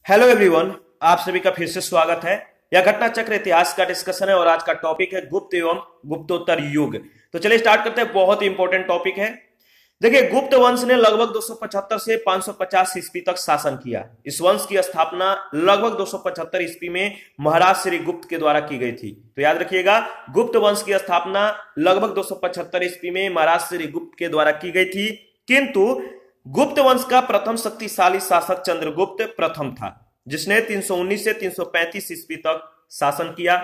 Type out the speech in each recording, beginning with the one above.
Hello everyone, आप सभी का फिर से स्वागत है। यह घटना चक्र इतिहास का डिस्कशन है और आज का टॉपिक है गुप्त एवं गुप्तोत्तर युग। तो चलिए स्टार्ट करते हैं। बहुत ही इंपॉर्टेंट टॉपिक है। देखिए, गुप्त वंश ने लगभग 275 से 550 ईस्वी तक शासन किया। इस वंश की स्थापना लगभग 275 ईस्वी में महाराज श्री गुप्त के द्वारा की गई थी। तो याद रखिएगा, गुप्त वंश की स्थापना लगभग 275 ईस्वी में महाराज श्री गुप्त के द्वारा की गई थी। किंतु गुप्त वंश का प्रथम शक्तिशाली शासक चंद्रगुप्त प्रथम था, जिसने 319 से 335 ईस्वी तक शासन किया।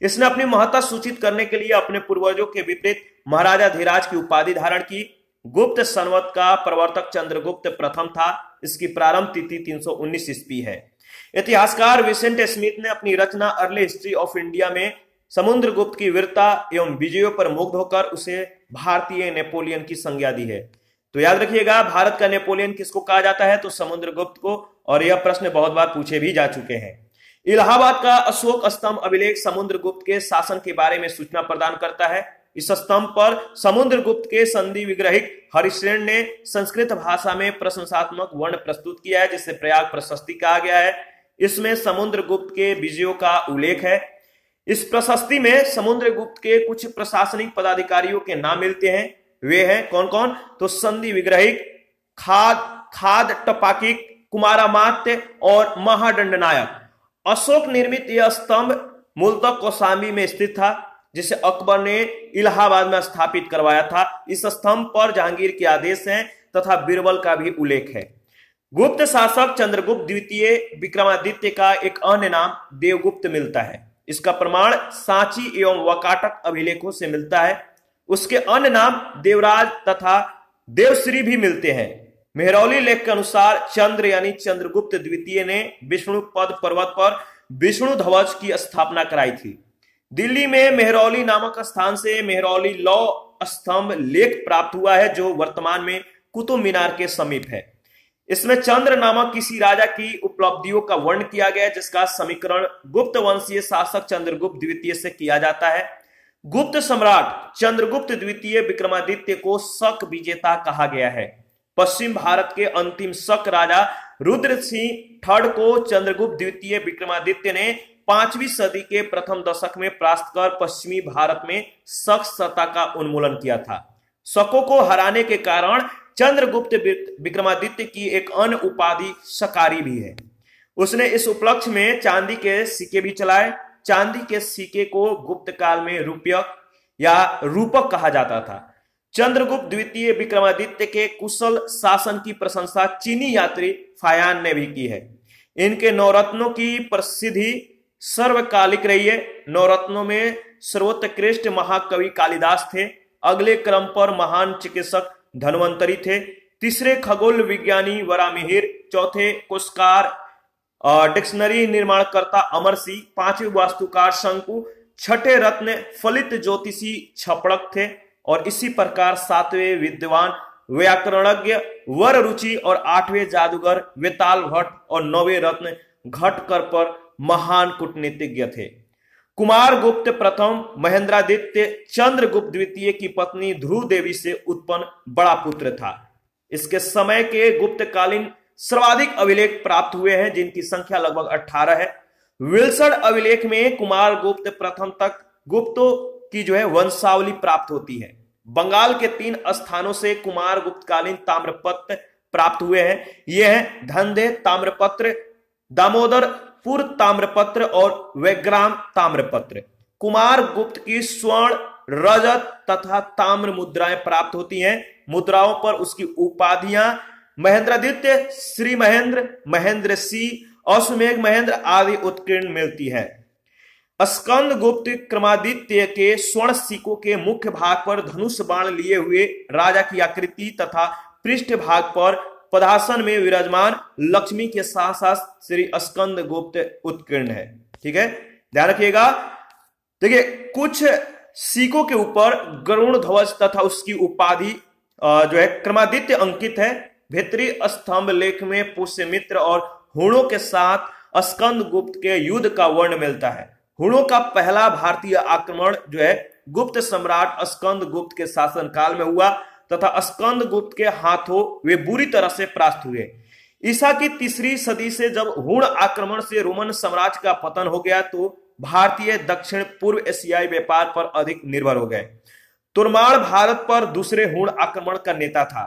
इसने अपनी महत्ता सूचित करने के लिए अपने पूर्वजों के विपरीत महाराजा धीराज की उपाधि धारण की। गुप्त संवत का प्रवर्तक चंद्रगुप्त प्रथम था। इसकी प्रारंभ तिथि 319 ईस्वी है। इतिहासकार विसेंट स्मिथ ने अपनी रचना अर्ली हिस्ट्री ऑफ इंडिया में समुद्रगुप्त की वीरता एवं विजयों पर मुग्ध होकर उसे भारतीय नेपोलियन की संज्ञा दी है। तो याद रखिएगा, भारत का नेपोलियन किसको कहा जाता है? तो समुद्रगुप्त को। और यह प्रश्न बहुत बार पूछे भी जा चुके हैं। इलाहाबाद का अशोक स्तंभ अभिलेख समुद्रगुप्त के शासन के बारे में सूचना प्रदान करता है। इस स्तंभ पर समुद्रगुप्त के संधि विग्रहिक हरिश्रेण ने संस्कृत भाषा में प्रशंसात्मक वर्ण प्रस्तुत किया है, जिसे प्रयाग प्रशस्ति कहा गया है। इसमें समुद्रगुप्त के विजयों का उल्लेख है। इस प्रशस्ति में समुद्रगुप्त के कुछ प्रशासनिक पदाधिकारियों के नाम मिलते हैं। वे हैं कौन कौन? तो संधि विग्रहिक, खाद टपाकिक, कुमारामात्य और महादंडनायक। अशोक निर्मित यह स्तंभ मूलतः कौशाम्बी में स्थित था, जिसे अकबर ने इलाहाबाद में स्थापित करवाया था। इस स्तंभ पर जहांगीर के आदेश हैं तथा बीरबल का भी उल्लेख है। गुप्त शासक चंद्रगुप्त द्वितीय विक्रमादित्य का एक अन्य नाम देवगुप्त मिलता है। इसका प्रमाण सांची एवं वाकाटक अभिलेखों से मिलता है। उसके अन्य नाम देवराज तथा देवश्री भी मिलते हैं। मेहरौली लेख के अनुसार चंद्र यानी चंद्रगुप्त द्वितीय ने विष्णु पद पर्वत पर विष्णु ध्वज की स्थापना कराई थी। दिल्ली में मेहरौली नामक स्थान से मेहरौली लौ स्तंभ लेख प्राप्त हुआ है, जो वर्तमान में कुतुब मीनार के समीप है। इसमें चंद्र नामक किसी राजा की उपलब्धियों का वर्णन किया गया है, जिसका समीकरण गुप्त वंशीय शासक चंद्रगुप्त द्वितीय से किया जाता है। गुप्त सम्राट चंद्रगुप्त द्वितीय विक्रमादित्य को शक विजेता कहा गया है। पश्चिम भारत के अंतिम शक राजा रुद्र सिंह थर्ड को चंद्रगुप्त द्वितीय विक्रमादित्य ने 5वीं सदी के प्रथम दशक में परास्त कर पश्चिमी भारत में शक सत्ता का उन्मूलन किया था। शकों को हराने के कारण चंद्रगुप्त विक्रमादित्य की एक अन्य उपाधि शकारी भी है। उसने इस उपलक्ष्य में चांदी के सिक्के भी चलाए। चांदी के सिक्के को गुप्त काल में रुपयक या रूपक कहा जाता था। चंद्रगुप्त द्वितीय विक्रमादित्य के कुशल शासन की प्रशंसा चीनी यात्री फायान ने भी की है। इनके नवरत्नों की प्रसिद्धि सर्वकालिक रही है। नवरत्नों में सर्वोत्कृष्ट महाकवि कालिदास थे। अगले क्रम पर महान चिकित्सक धन्वंतरी थे। तीसरे खगोल विज्ञानी वरामिहिर, चौथे कोशकार डिक्शनरी निर्माणकर्ता अमर सिंह, पांचवें वास्तुकार शंकु, छठे रत्न फलित ज्योतिषी छपड़क थे और इसी प्रकार सातवें विद्वान व्याकरणज्ञ वर रुचि और आठवें जादूगर वेताल भट्ट और नौवें रत्न घटकर पर महान कूटनीतिज्ञ थे। कुमार गुप्त प्रथम महेंद्रादित्य चंद्रगुप्त द्वितीय की पत्नी ध्रुव देवी से उत्पन्न बड़ा पुत्र था। इसके समय के गुप्तकालीन सर्वाधिक अभिलेख प्राप्त हुए हैं, जिनकी संख्या लगभग 18 है। विल्सन अभिलेख में कुमार गुप्त प्रथम तक गुप्तों की वंशावली प्राप्त होती है। बंगाल के 3 स्थानों से कुमार गुप्तकालीन ताम्रपत्र प्राप्त हुए हैं। ये हैं धंधे ताम्रपत्र, दामोदरपुर ताम्रपत्र और वैग्राम ताम्रपत्र। कुमार गुप्त की स्वर्ण, रजत तथा ताम्र मुद्राएं प्राप्त होती हैं। मुद्राओं पर उसकी उपाधियां महेंद्रादित्य, श्री महेंद्र, महेंद्र सिंह, अश्वमेघ महेंद्र आदि उत्कीर्ण मिलती है। स्कंद गुप्त क्रमादित्य के स्वर्ण सिक्कों के मुख्य भाग पर धनुष बाण लिए हुए राजा की आकृति तथा पृष्ठ भाग पर पद्मासन में विराजमान लक्ष्मी के साथ साथ श्री स्कंद गुप्त उत्कीर्ण है। ठीक है, ध्यान रखिएगा। देखिए, कुछ सिक्कों के ऊपर गरुड़ ध्वज तथा उसकी उपाधि क्रमादित्य अंकित है। भीतरी स्तंभ लेख में पुष्यमित्र और हुणों के साथ स्कंद गुप्त के युद्ध का वर्ण मिलता है। हुणों का पहला भारतीय आक्रमण गुप्त सम्राट स्कंद गुप्त के शासन काल में हुआ तथा स्कंद गुप्त के हाथों वे बुरी तरह से परास्त हुए। ईसा की तीसरी सदी से जब हुण आक्रमण से रोमन साम्राज्य का पतन हो गया तो भारतीय दक्षिण पूर्व एशियाई व्यापार पर अधिक निर्भर हो गए। तोरमाण भारत पर दूसरे हुण आक्रमण का नेता था।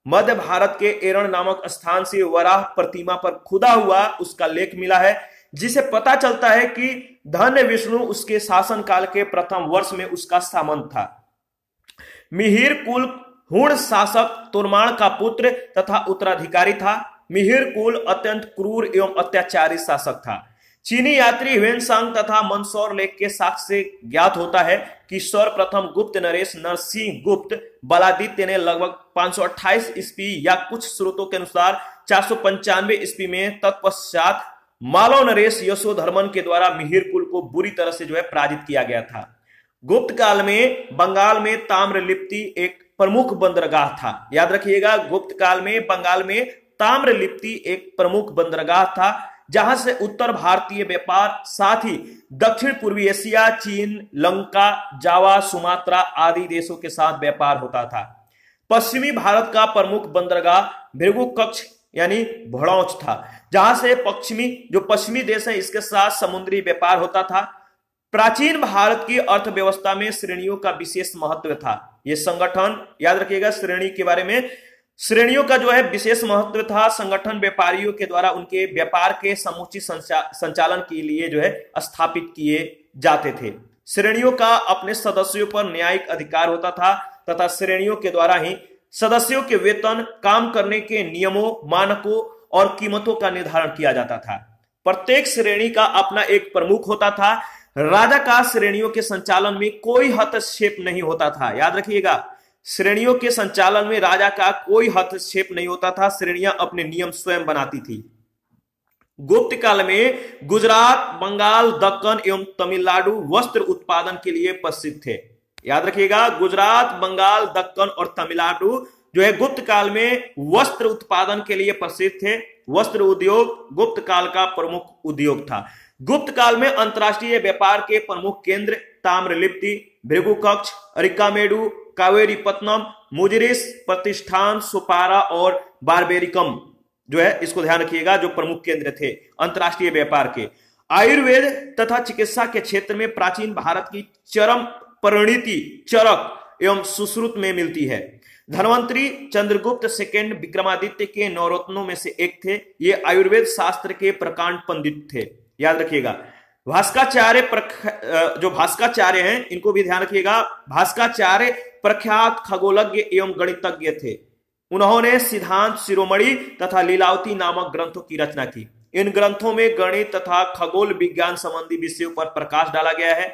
मध्य भारत के एरण नामक स्थान से वराह प्रतिमा पर खुदा हुआ उसका लेख मिला है, जिसे पता चलता है कि धन्य विष्णु उसके शासनकाल के प्रथम वर्ष में उसका सामंत था। मिहिर कुल हुण शासक तोरमाण का पुत्र तथा उत्तराधिकारी था। मिहिर कुल अत्यंत क्रूर एवं अत्याचारी शासक था। चीनी यात्री ह्वेनसांग तथा मंदसौर लेख के साक्ष्य से ज्ञात होता है कि सर्वप्रथम गुप्त नरेश नरसिंह गुप्त बलादित्य ने लगभग 528 ईस्वी या कुछ स्रोतों के अनुसार 495 ईस्वी में तत्पश्चात मालव नरेश यशोधर्मन के द्वारा मिहिर कुल को बुरी तरह से पराजित किया गया था। गुप्त काल में बंगाल में ताम्रलिप्ति एक प्रमुख बंदरगाह था। याद रखिएगा, गुप्त काल में बंगाल में ताम्रलिप्ति एक प्रमुख बंदरगाह था, जहां से उत्तर भारतीय व्यापार साथ ही दक्षिण पूर्वी एशिया, चीन, लंका, जावा, सुमात्रा आदि देशों के साथ व्यापार होता था। पश्चिमी भारत का प्रमुख बंदरगाह भृगुकक्ष यानी भड़ौच था, जहां से पश्चिमी देश है इसके साथ समुद्री व्यापार होता था। प्राचीन भारत की अर्थव्यवस्था में श्रेणियों का विशेष महत्व था। यह संगठन, याद रखिएगा श्रेणी के बारे में, श्रेणियों का विशेष महत्व था। संगठन व्यापारियों के द्वारा उनके व्यापार के समुचित संचालन के लिए स्थापित किए जाते थे। श्रेणियों का अपने सदस्यों पर न्यायिक अधिकार होता था तथा श्रेणियों के द्वारा ही सदस्यों के वेतन, काम करने के नियमों, मानकों और कीमतों का निर्धारण किया जाता था। प्रत्येक श्रेणी का अपना एक प्रमुख होता था। राजा का श्रेणियों के संचालन में कोई हस्तक्षेप नहीं होता था। याद रखिएगा, श्रेणियों के संचालन में राजा का कोई हस्तक्षेप नहीं होता था। श्रेणियां अपने नियम स्वयं बनाती थी। गुप्त काल में गुजरात, बंगाल, दक्कन एवं तमिलनाडु वस्त्र उत्पादन के लिए प्रसिद्ध थे। याद रखिएगा, गुजरात, बंगाल, दक्कन और तमिलनाडु गुप्त काल में वस्त्र उत्पादन के लिए प्रसिद्ध थे। वस्त्र उद्योग गुप्त काल का प्रमुख उद्योग था। गुप्त काल में अंतरराष्ट्रीय व्यापार के प्रमुख केंद्र ताम्रलिप्ति, भृगुकक्ष, अरिकामेडु, कावेरीपत्तनम, मुजिरिस प्रतिष्ठान, सुपारा और बारबेरिकम इसको ध्यान रखिएगा, जो प्रमुख केंद्र थे अंतरराष्ट्रीय व्यापार के। आयुर्वेद तथा चिकित्सा के क्षेत्र में प्राचीन भारत की चरम परिणति चरक एवं सुश्रुत में मिलती है। धनवंतरी चंद्रगुप्त सेकंड विक्रमादित्य के नवरत्नों में से एक थे। ये आयुर्वेद शास्त्र के प्रकांड पंडित थे। याद रखिएगा, भास्कराचार्य हैं, इनको भी ध्यान रखिएगा। भास्कराचार्य प्रख्यात खगोलज्ञ एवं गणितज्ञ थे। उन्होंने सिद्धांत शिरोमणि तथा लीलावती नामक ग्रंथों की रचना की। इन ग्रंथों में गणित तथा खगोल विज्ञान संबंधी विषयों पर प्रकाश डाला गया है।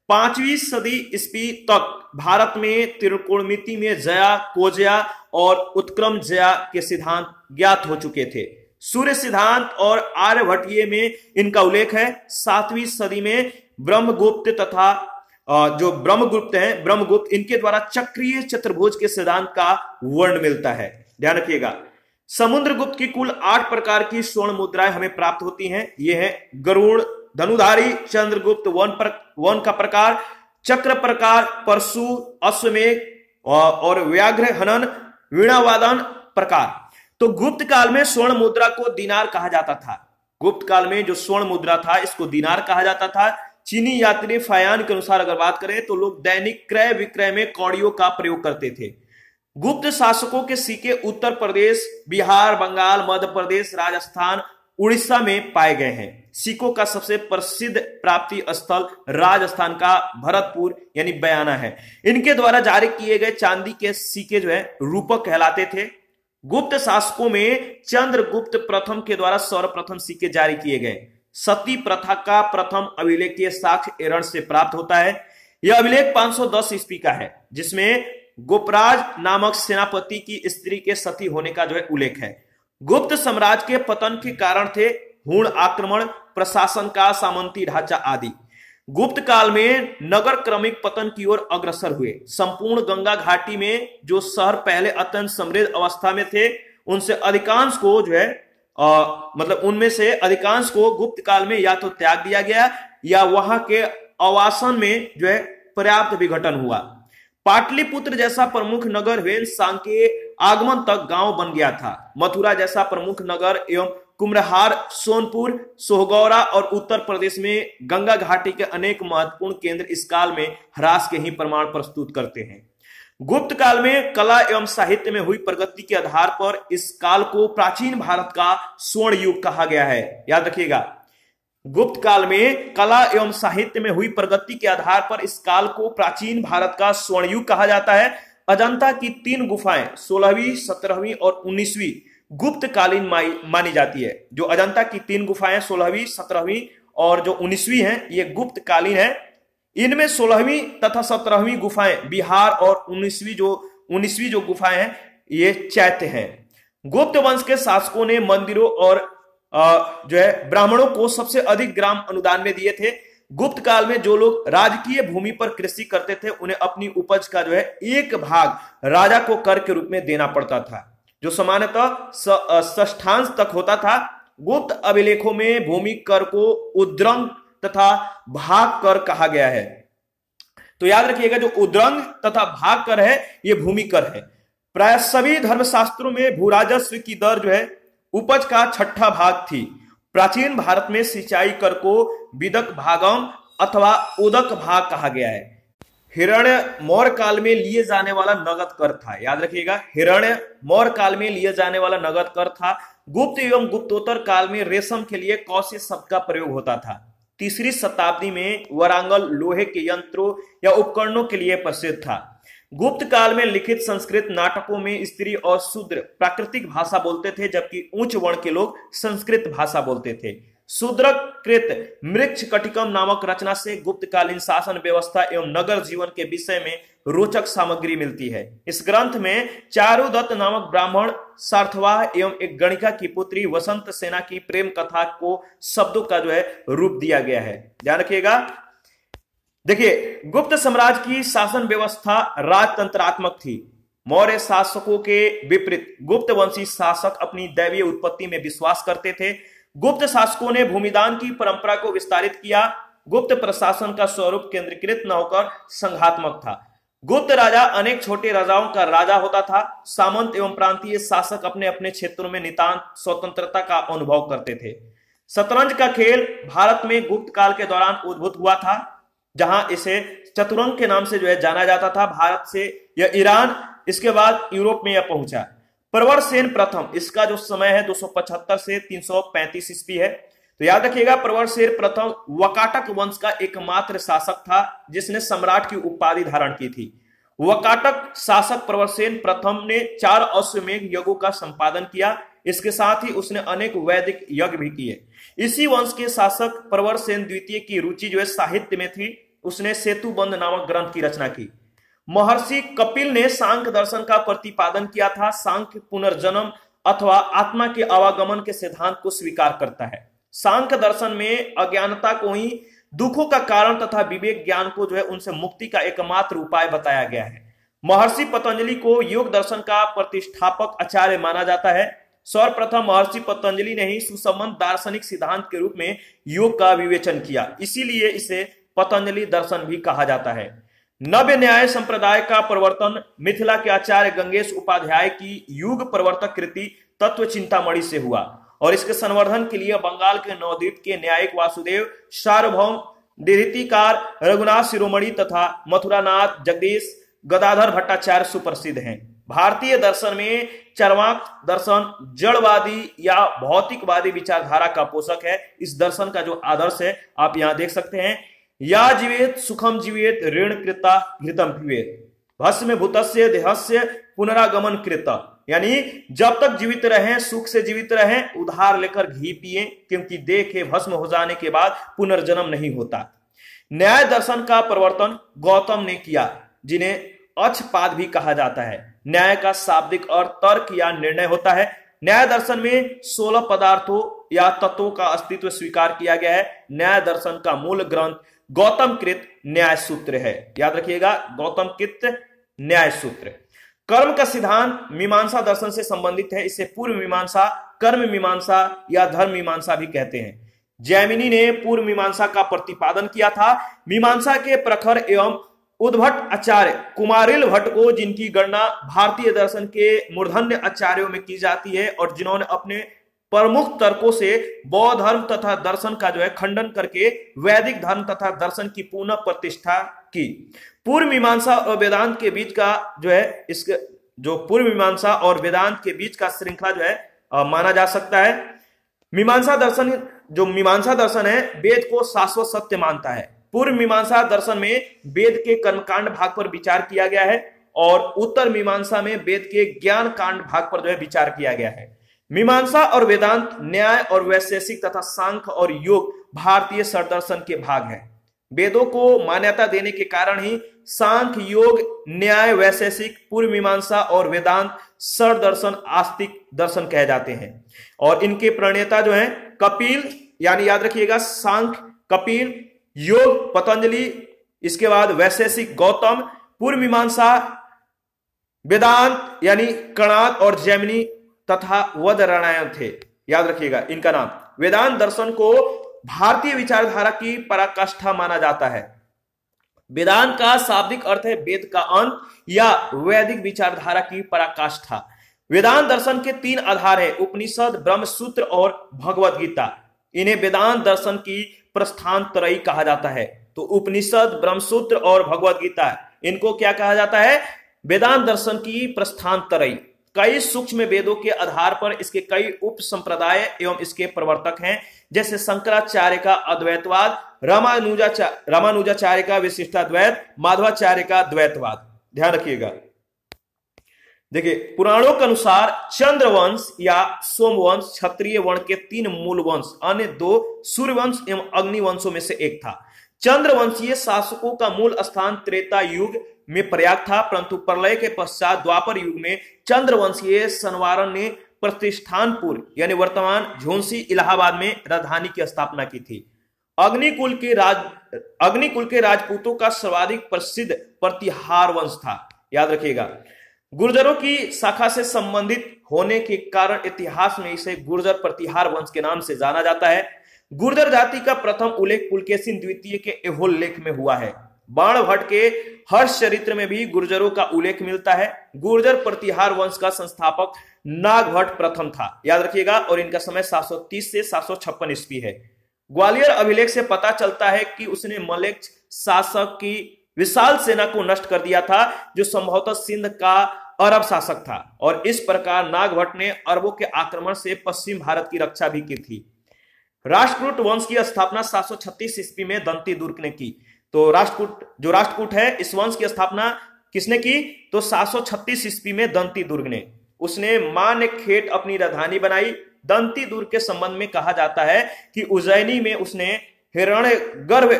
5वीं सदी ईस्वी तक भारत में त्रिकोणमिति में जया, कोजया और उत्क्रम जया के सिद्धांत ज्ञात हो चुके थे। सूर्य सिद्धांत और आर्यभट्टीय में इनका उल्लेख है। 7वीं सदी में ब्रह्मगुप्त तथा ब्रह्मगुप्त इनके द्वारा चक्रीय चतुर्भुज के सिद्धांत का वर्ण मिलता है। ध्यान रखिएगा, समुद्रगुप्त की कुल 8 प्रकार की स्वर्ण मुद्राएं हमें प्राप्त होती हैं। ये है गरुड़, धनुधारी, चंद्रगुप्त वन का प्रकार, चक्र प्रकार, परशु, अश्वमेघ और व्याघ्र हनन, वीणावादन प्रकार। तो गुप्त काल में स्वर्ण मुद्रा को दिनार कहा जाता था। गुप्त काल में जो स्वर्ण मुद्रा था इसको दिनार कहा जाता था। चीनी यात्री फायान के अनुसार अगर बात करें तो लोग दैनिक क्रय विक्रय में कौड़ियों का प्रयोग करते थे। गुप्त शासकों के सिक्के उत्तर प्रदेश, बिहार, बंगाल, मध्य प्रदेश, राजस्थान, उड़ीसा में पाए गए हैं। सिक्कों का सबसे प्रसिद्ध प्राप्ति स्थल राजस्थान का भरतपुर यानी बयाना है। इनके द्वारा जारी किए गए चांदी के सिक्के रूपक कहलाते थे। गुप्त शासकों में चंद्रगुप्त प्रथम के द्वारा सर्वप्रथम सिक्के जारी किए गए। सती प्रथा का प्रथम अभिलेखीय साक्ष्य एरण से प्राप्त होता है। यह अभिलेख 510 ईस्वी का है, जिसमें गोपराज नामक सेनापति की स्त्री के सती होने का उल्लेख है। गुप्त साम्राज्य के पतन के कारण थे हुण आक्रमण, प्रशासन का सामंती ढांचा आदि। गुप्त काल में नगर क्रमिक पतन की ओर अग्रसर हुए। संपूर्ण गंगा घाटी में जो शहर पहले अत्यंत समृद्ध अवस्था में थे, उनसे अधिकांश को उनमें से अधिकांश को गुप्त काल में या तो त्याग दिया गया या वहां के आवासन में पर्याप्त विघटन हुआ। पाटलिपुत्र जैसा प्रमुख नगर वेनसांग के आगमन तक गांव बन गया था। मथुरा जैसा प्रमुख नगर एवं कुम्हरार, सोनपुर, सोहगौरा और उत्तर प्रदेश में गंगा घाटी के अनेक महत्वपूर्ण केंद्र इस काल में ह्रास के ही प्रमाण प्रस्तुत करते हैं। गुप्त काल में कला एवं साहित्य में हुई प्रगति के आधार पर इस काल को प्राचीन भारत का स्वर्ण युग कहा गया है। याद रखिएगा, गुप्त काल में कला एवं साहित्य में हुई प्रगति के आधार पर इस काल को प्राचीन भारत का स्वर्ण युग कहा जाता है। अजंता की 3 गुफाएं 16वीं, 17वीं और 19वीं गुप्त कालीन मानी जाती है। जो अजंता की 3 गुफाएं 16वीं, 17वीं और जो 19वीं हैं, ये गुप्त कालीन है। इनमें 16वीं तथा 17वीं गुफाएं बिहार और 19वीं जो गुफाएं हैं ये चैत्य हैं। गुप्त वंश के शासकों ने मंदिरों और जो है ब्राह्मणों को सबसे अधिक ग्राम अनुदान में दिए थे। गुप्त काल में जो लोग राजकीय भूमि पर कृषि करते थे उन्हें अपनी उपज का जो है एक भाग राजा को कर के रूप में देना पड़ता था, जो सामान्यतः षष्ठांश तक होता था। गुप्त अभिलेखों में भूमि कर को उद्रंग तथा भाग कर कहा गया है। तो याद रखिएगा, जो उद्रंग तथा भाग कर है ये भूमि कर है। प्राय सभी धर्मशास्त्रों में भूराजस्व की दर जो है उपज का 6ठा भाग थी। प्राचीन भारत में सिंचाई कर को विदक भागम अथवा उदक भाग कहा गया है। हिरण्य मौर्य काल में लिए जाने वाला नगद कर था। याद रखिएगा, हिरण्य मौर्य काल में लिए जाने वाला नगद कर था। गुप्त एवं गुप्तोत्तर काल में रेशम के लिए कौशे शब्द का प्रयोग होता था। 3री शताब्दी में वरांगल लोहे के यंत्रों या उपकरणों के लिए प्रसिद्ध था। गुप्त काल में लिखित संस्कृत नाटकों में स्त्री और शूद्र प्राकृतिक भाषा बोलते थे, जबकि उच्च वर्ण के लोग संस्कृत भाषा बोलते थे। शूद्रकृत मृक्ष कटिकम नामक रचना से गुप्तकालीन शासन व्यवस्था एवं नगर जीवन के विषय में रोचक सामग्री मिलती है। इस ग्रंथ में चारुदत्त नामक ब्राह्मण, सार्थवाह एवं एक गणिका की पुत्री वसंत सेना की प्रेम कथा को शब्दों का जो है रूप दिया गया है। ध्यान रखिएगा। देखिए, गुप्त साम्राज्य की शासन व्यवस्था राजतंत्रात्मक थी। मौर्य शासकों के विपरीत गुप्त वंशी शासक अपनी दैवीय उत्पत्ति में विश्वास करते थे। गुप्त शासकों ने भूमिदान की परंपरा को विस्तारित किया। गुप्त प्रशासन का स्वरूप केंद्रीकृत न होकर संघात्मक था। गुप्त राजा अनेक छोटे राजाओं का राजा होता था। सामंत एवं प्रांतीय शासक अपने अपने क्षेत्रों में नितांत स्वतंत्रता का अनुभव करते थे। शतरंज का खेल भारत में गुप्त काल के दौरान उद्भूत हुआ था, जहां इसे चतुरंग के नाम से जो है जाना जाता था। भारत से यह ईरान, इसके बाद यूरोप में यह पहुंचा। प्रवरसेन प्रथम, इसका जो समय है 275 से 335 ईस्वी है। तो याद रखिएगा, प्रवरसेन प्रथम वकाटक वंश का एकमात्र शासक था जिसने सम्राट की उपाधि धारण की थी। वकाटक शासक प्रवरसेन प्रथम ने 4 अश्वमेध यज्ञों का संपादन किया। इसके साथ ही उसने अनेक वैदिक यज्ञ भी किए। इसी वंश के शासक प्रवरसेन द्वितीय की रुचि जो है साहित्य में थी। उसने सेतुबंध नामक ग्रंथ की रचना की। महर्षि कपिल ने सांख्य दर्शन का प्रतिपादन किया था। सांख्य पुनर्जन्म अथवा आत्मा के आवागमन के सिद्धांत को स्वीकार करता है। सांख्य दर्शन में अज्ञानता को ही दुखों का कारण तथा विवेक ज्ञान को जो है उनसे मुक्ति का एकमात्र उपाय बताया गया है। महर्षि पतंजलि को योग दर्शन का प्रतिष्ठापक आचार्य माना जाता है। सर्वप्रथम महर्षि पतंजलि ने ही सुसंबद्ध दार्शनिक सिद्धांत के रूप में योग का विवेचन किया, इसीलिए इसे पतंजलि दर्शन भी कहा जाता है। नव्य न्याय संप्रदाय का प्रवर्तन मिथिला के आचार्य गंगेश उपाध्याय की युग प्रवर्तक कृति तत्व चिंतामणि से हुआ और इसके संवर्धन के लिए बंगाल के नवद्वीप के न्यायिक वासुदेव सार्वभौम, निरीतिकार रघुनाथ शिरोमणि तथा मथुरानाथ जगदीश गदाधर भट्टाचार्य सुप्रसिद्ध हैं। भारतीय दर्शन में चरवाक दर्शन जड़वादी या भौतिकवादी विचारधारा का पोषक है। इस दर्शन का जो आदर्श है आप यहां देख सकते हैं। या जीवेत सुखम जीवेत ऋण कृता घृतम पिबेत भस्म भूतस्य देहस्य पुनरागमन कृता, यानी जब तक जीवित रहें सुख से जीवित रहें, उधार लेकर घी पिए, क्योंकि देह के भस्म हो जाने के बाद पुनर्जन्म नहीं होता। न्याय दर्शन का प्रवर्तन गौतम ने किया, जिन्हें अक्षपाद भी कहा जाता है। न्याय का शाब्दिक और तर्क या निर्णय होता है। न्याय दर्शन में 16 पदार्थों या तत्वों का अस्तित्व स्वीकार किया गया है। न्याय दर्शन का मूल ग्रंथ गौतम कृत न्याय सूत्र है। याद रखिएगा, गौतम कृत न्याय सूत्र। कर्म का सिद्धांत मीमांसा दर्शन से संबंधित है। इसे पूर्व मीमांसा, कर्म मीमांसा या धर्म मीमांसा भी कहते हैं। जैमिनी ने पूर्व मीमांसा का प्रतिपादन किया था। मीमांसा के प्रखर एवं उद्भट आचार्य कुमारिल भट्ट को, जिनकी गणना भारतीय दर्शन के मूर्धन्य आचार्यों में की जाती है और जिन्होंने अपने प्रमुख तर्कों से बौद्ध धर्म तथा दर्शन का खंडन करके वैदिक धर्म तथा दर्शन की पुनः प्रतिष्ठा की। पूर्व मीमांसा और वेदांत के बीच का इसके पूर्व मीमांसा और वेदांत के बीच का श्रृंखला माना जा सकता है। मीमांसा दर्शन है वेद को शाश्वत सत्य मानता है। पूर्व मीमांसा दर्शन में वेद के कर्मकांड भाग पर विचार किया गया है और उत्तर मीमांसा में वेद के ज्ञान कांड भाग पर विचार किया गया है। मीमांसा और वेदांत न्याय और वैशेषिक तथा सांख्य और योग भारतीय षड्दर्शन के भाग हैं। वेदों को मान्यता देने के कारण ही सांख्य, योग, न्याय, वैशेषिक, पूर्व मीमांसा और वेदांत षड्दर्शन आस्तिक दर्शन कहे जाते हैं। और इनके प्रणेता कपिल, यानी याद रखिएगा सांख्य कपिल, योग पतंजलि, इसके बाद वैशेषिक गौतम, पूर्व मीमांसा वेदांत यानी कणाद और जैमिनी तथा वदरायण थे। याद रखिएगा इनका नाम। वेदांत दर्शन को भारतीय विचारधारा की पराकाष्ठा माना जाता है। वेदांत का शाब्दिक अर्थ है वेद का अंत या वैदिक विचारधारा की पराकाष्ठा। वेदांत दर्शन के 3 आधार है, उपनिषद, ब्रह्मसूत्र और भगवद गीता। इन्हें वेदांत दर्शन की प्रस्थान त्रयी कहा जाता है। तो उपनिषद, ब्रह्मसूत्र और भगवद गीता, इनको क्या कहा जाता है? वेदांत दर्शन की प्रस्थान त्रयी। कई सूक्ष्म वेदों के आधार पर इसके कई उप संप्रदाय एवं इसके प्रवर्तक हैं, जैसे शंकराचार्य का अद्वैतवाद, रामानुजाचार्य का विशिष्टाद्वैत, माधवाचार्य का द्वैतवाद। ध्यान रखिएगा। देखिए, पुराणों के अनुसार चंद्रवंश या सोमवंश क्षत्रिय वर्ण के 3 मूल वंश, अन्य 2 सूर्यवंश एवं अग्निवंशों में से एक था। चंद्रवंशीय शासकों का मूल स्थान त्रेता युग में प्रयाग था, परंतु प्रलय के पश्चात द्वापर युग में चंद्रवंशीय सनवारण ने प्रतिष्ठानपुर यानी वर्तमान झोंसी इलाहाबाद में राजधानी की स्थापना की थी। अग्निकुल के राजपूतों का सर्वाधिक प्रसिद्ध प्रतिहार वंश था। याद रखिएगा, गुर्जरों की शाखा से संबंधित होने के कारण इतिहास में इसे गुर्जर प्रतिहार वंश के नाम से जाना जाता है। गुर्जर जाति का प्रथम उल्लेख पुलकेशिन द्वितीय के एहोल लेख में हुआ है। बाण भट्ट के हर्ष चरित्र में भी गुर्जरों का उल्लेख मिलता है। गुर्जर प्रतिहार वंश का संस्थापक नाग भट्ट प्रथम था। याद रखिएगा, और इनका समय 730 से 756 ईस्वी है। ग्वालियर अभिलेख से पता चलता है कि उसने मलेच्छ शासक की विशाल सेना को नष्ट कर दिया था, जो संभवतः सिंध का अरब शासक था, और इस प्रकार नागभट्ट ने अरबों के आक्रमण से पश्चिम भारत की रक्षा भी की थी। राष्ट्रकूट वंश की स्थापना 736 ईस्वी में दंती दुर्ग ने की। तो राष्ट्रकूट है, इस वंश की स्थापना किसने की? तो 736 ईस्वी में दंती दुर्ग ने। उसने मान्यखेट अपनी राजधानी बनाई। दंती दुर्ग के संबंध में कहा जाता है कि उज्जैनी में उसने हिरण्य गर्भ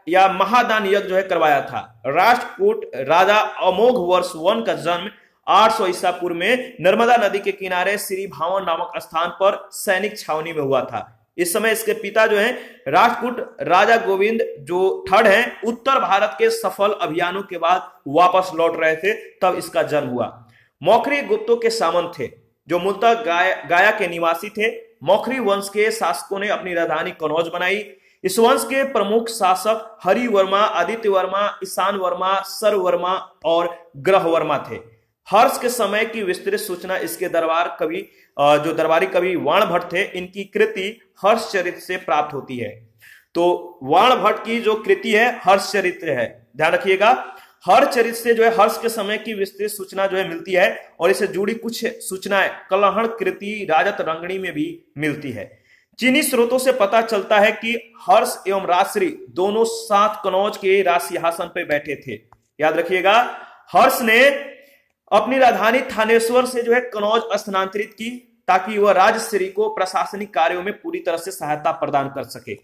या महादान यज्ञ करवाया था। राष्ट्रकूट राजा अमोघ वर्ष 1 का जन्म 800 ईसा पूर्व में नर्मदा नदी के किनारे श्री भावन नामक स्थान पर सैनिक छावनी में हुआ था। इस समय इसके पिता राष्ट्रकूट राजा गोविंद थर्ड हैं, उत्तर भारत के सफल अभियानों के बाद वापस लौट रहे थे, तब इसका जन्म हुआ। मौखरी गुप्तों के सामंत थे, जो मूलतः गाया के निवासी थे। मौखरी वंश के शासकों ने अपनी राजधानी कनौज बनाई। इस वंश के प्रमुख शासक हरि वर्मा, आदित्य वर्मा, ईशान वर्मा, सर्व वर्मा और ग्रह वर्मा थे। हर्ष के समय की विस्तृत सूचना इसके दरबारी कवि वाण भट्ट थे, इनकी कृति हर्ष चरित्र से प्राप्त होती है। तो वाण भट्ट की जो कृति है हर्ष चरित्र है। ध्यान रखिएगा, हर्ष चरित्र से हर्ष के समय की विस्तृत सूचना मिलती है, और इससे जुड़ी कुछ सूचनाएं कलहण कृति राजत रंगणी में भी मिलती है। चीनी स्रोतों से पता चलता है कि हर्ष एवं राजश्री दोनों साथ कनौज के राज सिंहासन पर बैठे थे। याद रखिएगा, हर्ष ने अपनी राजधानी थानेश्वर से कनौज स्थानांतरित की, ताकि वह राजश्री को प्रशासनिक कार्यों में पूरी तरह से सहायता प्रदान कर सके।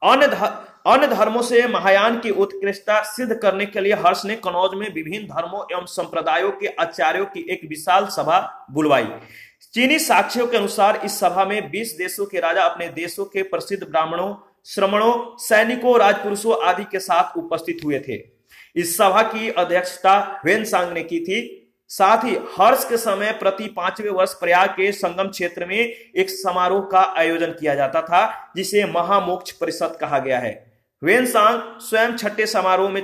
अन्य धर्मों से महायान की उत्कृष्टता सिद्ध करने के लिए हर्ष ने कनौज में विभिन्न धर्मों एवं संप्रदायों के आचार्यों की एक विशाल सभा बुलवाई। चीनी साक्ष्यों के अनुसार इस सभा में 20 देशों के राजा अपने देशों के प्रसिद्ध ब्राह्मणों, श्रमणों, सैनिकों, राजपुरुषों आदि के साथ उपस्थित हुए थे। इस सभा की अध्यक्षता ह्वेनसांग ने की थी। साथ ही हर्ष के समय प्रति 5वें वर्ष प्रयाग के संगम क्षेत्र में एक समारोह का आयोजन किया जाता था, जिसे महामोक्ष परिषद कहा गया है। ह्वेनसांग स्वयं छठे समारोह में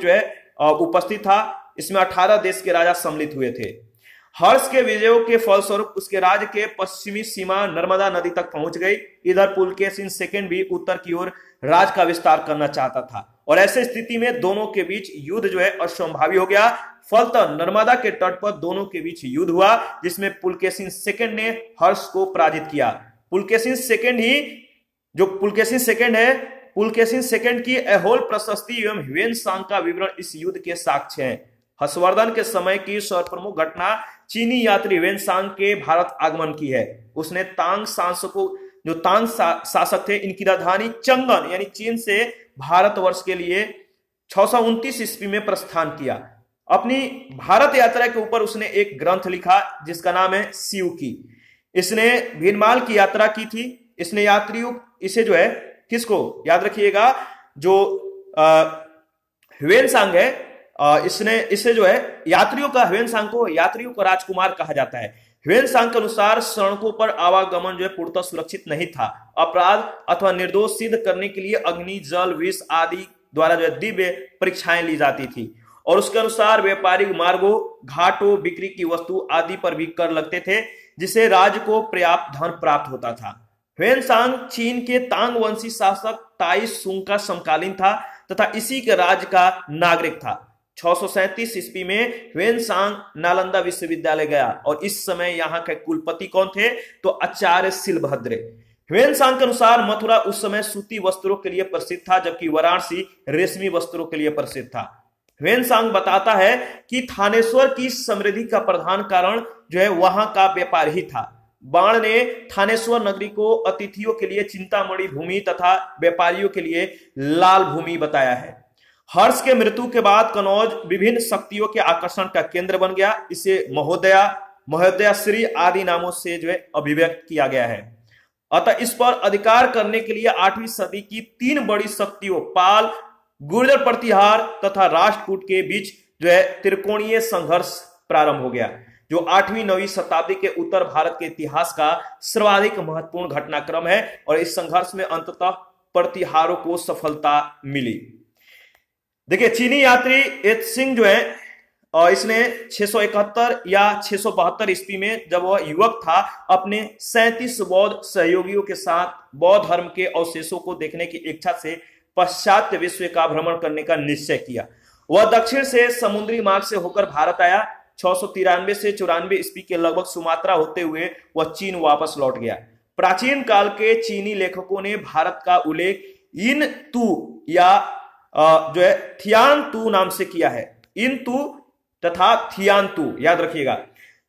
उपस्थित था। इसमें 18 देश के राजा सम्मिलित हुए थे। हर्ष के विजयों के फलस्वरूप उसके राज्य के पश्चिमी सीमा नर्मदा नदी तक पहुंच गई। इधर पुलकेशिन सेकंड भी उत्तर की ओर राज का विस्तार करना चाहता था और ऐसे स्थिति में दोनों के बीच युद्ध जो है असंभावी हो गया। फलतः नर्मदा के तट पर दोनों के बीच युद्ध हुआ, जिसमें पुलकेशिन सेकंड ने हर्ष को पराजित किया। पुलकेशिन सेकंड की अहोल प्रशस्ति एवं ह्वेनसांग का विवरण इस युद्ध के साक्ष्य हैं। हर्षवर्धन के समय की सर्वप्रमुख घटना चीनी यात्री ह्वेनसांग के भारत आगमन की है। उसने तांग शासक थे, इनकी राजधानी चंगन यानी चीन से भारतवर्ष के लिए 629 ईस्वी में प्रस्थान किया। अपनी भारत यात्रा के ऊपर उसने एक ग्रंथ लिखा जिसका नाम है शिव की। इसने भीनमाल की यात्रा की थी। इसने यात्रियों इसे जो है किसको याद रखिएगा, जो ह्वेनसांग है, इसे जो है यात्रियों को राजकुमार कहा जाता है। ह्वेनसांग के अनुसार सड़कों पर आवागमन जो है पूर्णतः सुरक्षित नहीं था। अपराध अथवा निर्दोष सिद्ध करने के लिए अग्नि, जल, विष आदि द्वारा जो है दिव्य परीक्षाएं ली जाती थी और उसके अनुसार व्यापारिक मार्गों, घाटों, बिक्री की वस्तु आदि पर भी कर लगते थे, जिससे राज्य को पर्याप्त धन प्राप्त होता था। ह्वेनसांग चीन के तांग वंशी शासक ताई सुंग का समकालीन था तथा इसी के राज्य का नागरिक था। 637 ईस्वी में ह्वेनसांग नालंदा विश्वविद्यालय गया और इस समय यहाँ के कुलपति कौन थे, तो आचार्य शिलभद्र। ह्वेनसांग के अनुसार मथुरा उस समय सूती वस्त्रों के लिए प्रसिद्ध था, जबकि वाराणसी रेशमी वस्त्रों के लिए प्रसिद्ध था। ह्वेनसांग बताता है कि थानेश्वर की समृद्धि का प्रधान कारण जो है वहां का व्यापार ही था। बाण ने थानेश्वर नगरी को अतिथियों के लिए चिंतामणि भूमि तथा व्यापारियों के लिए लाल भूमि बताया है। हर्ष के मृत्यु के बाद कनौज विभिन्न शक्तियों के आकर्षण का केंद्र बन गया। इसे महोदया श्री आदि नामों से जो है अभिव्यक्त किया गया है। अतः इस पर अधिकार करने के लिए 8वीं सदी की 3 बड़ी शक्तियों पाल, गुर्जर प्रतिहार तथा राष्ट्रकूट के बीच जो है त्रिकोणीय संघर्ष प्रारंभ हो गया, जो 8वीं-9वीं शताब्दी के उत्तर भारत के इतिहास का सर्वाधिक महत्वपूर्ण घटनाक्रम है और इस संघर्ष में अंततः प्रतिहारों को सफलता मिली। देखिए, चीनी यात्री एत्सिंग जो है इसने 671 या 672 ईस्वी में जब वह युवक था, अपने 37 बौद्ध सहयोगियों के साथ बौद्ध धर्म के अवशेषों को देखने की इच्छा से पाश्चात्य विश्व का भ्रमण करने का निश्चय किया। वह दक्षिण से समुद्री मार्ग से होकर भारत आया। 693 से 94 ईस्वी के लगभग सुमात्रा होते हुए वह चीन वापस लौट गया। प्राचीन काल के चीनी लेखकों ने भारत का उल्लेख इन तू या जो है थियान तू नाम से किया है। इन तू तथा थियान तू याद रखिएगा।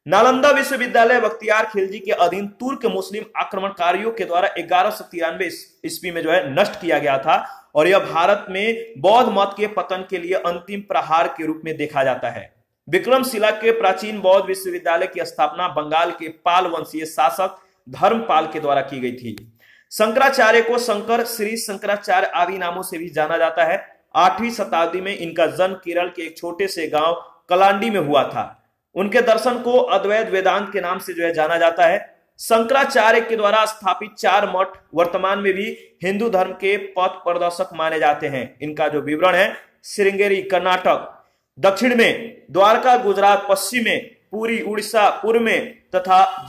नालंदा विश्वविद्यालय बख्तियार खिलजी के अधीन तुर्क मुस्लिम आक्रमणकारियों के द्वारा 1193 ईस्वी में जो है नष्ट किया गया था और यह भारत में बौद्ध मत के पतन के लिए अंतिम प्रहार के रूप में देखा जाता है। विक्रमशिला के प्राचीन बौद्ध विश्वविद्यालय की स्थापना बंगाल के पाल वंशीय शासक धर्मपाल के द्वारा की गई थी। शंकराचार्य को शंकर, श्री शंकराचार्य आदि नामों से भी जाना जाता है। 8वीं शताब्दी में इनका जन्म केरल के एक छोटे से गांव कलांडी में हुआ था। उनके दर्शन को अद्वैत वेदांत के नाम से जो है जाना जाता है। शंकराचार्य के द्वारा स्थापित 4 मठ वर्तमान में भी हिंदू धर्म के पथ प्रदर्शक माने जाते हैं। इनका जो विवरण है, श्रृंगेरी कर्नाटक दक्षिण में, द्वारका गुजरात पश्चिम में, पुरी उड़ीसा पूर्व में तथा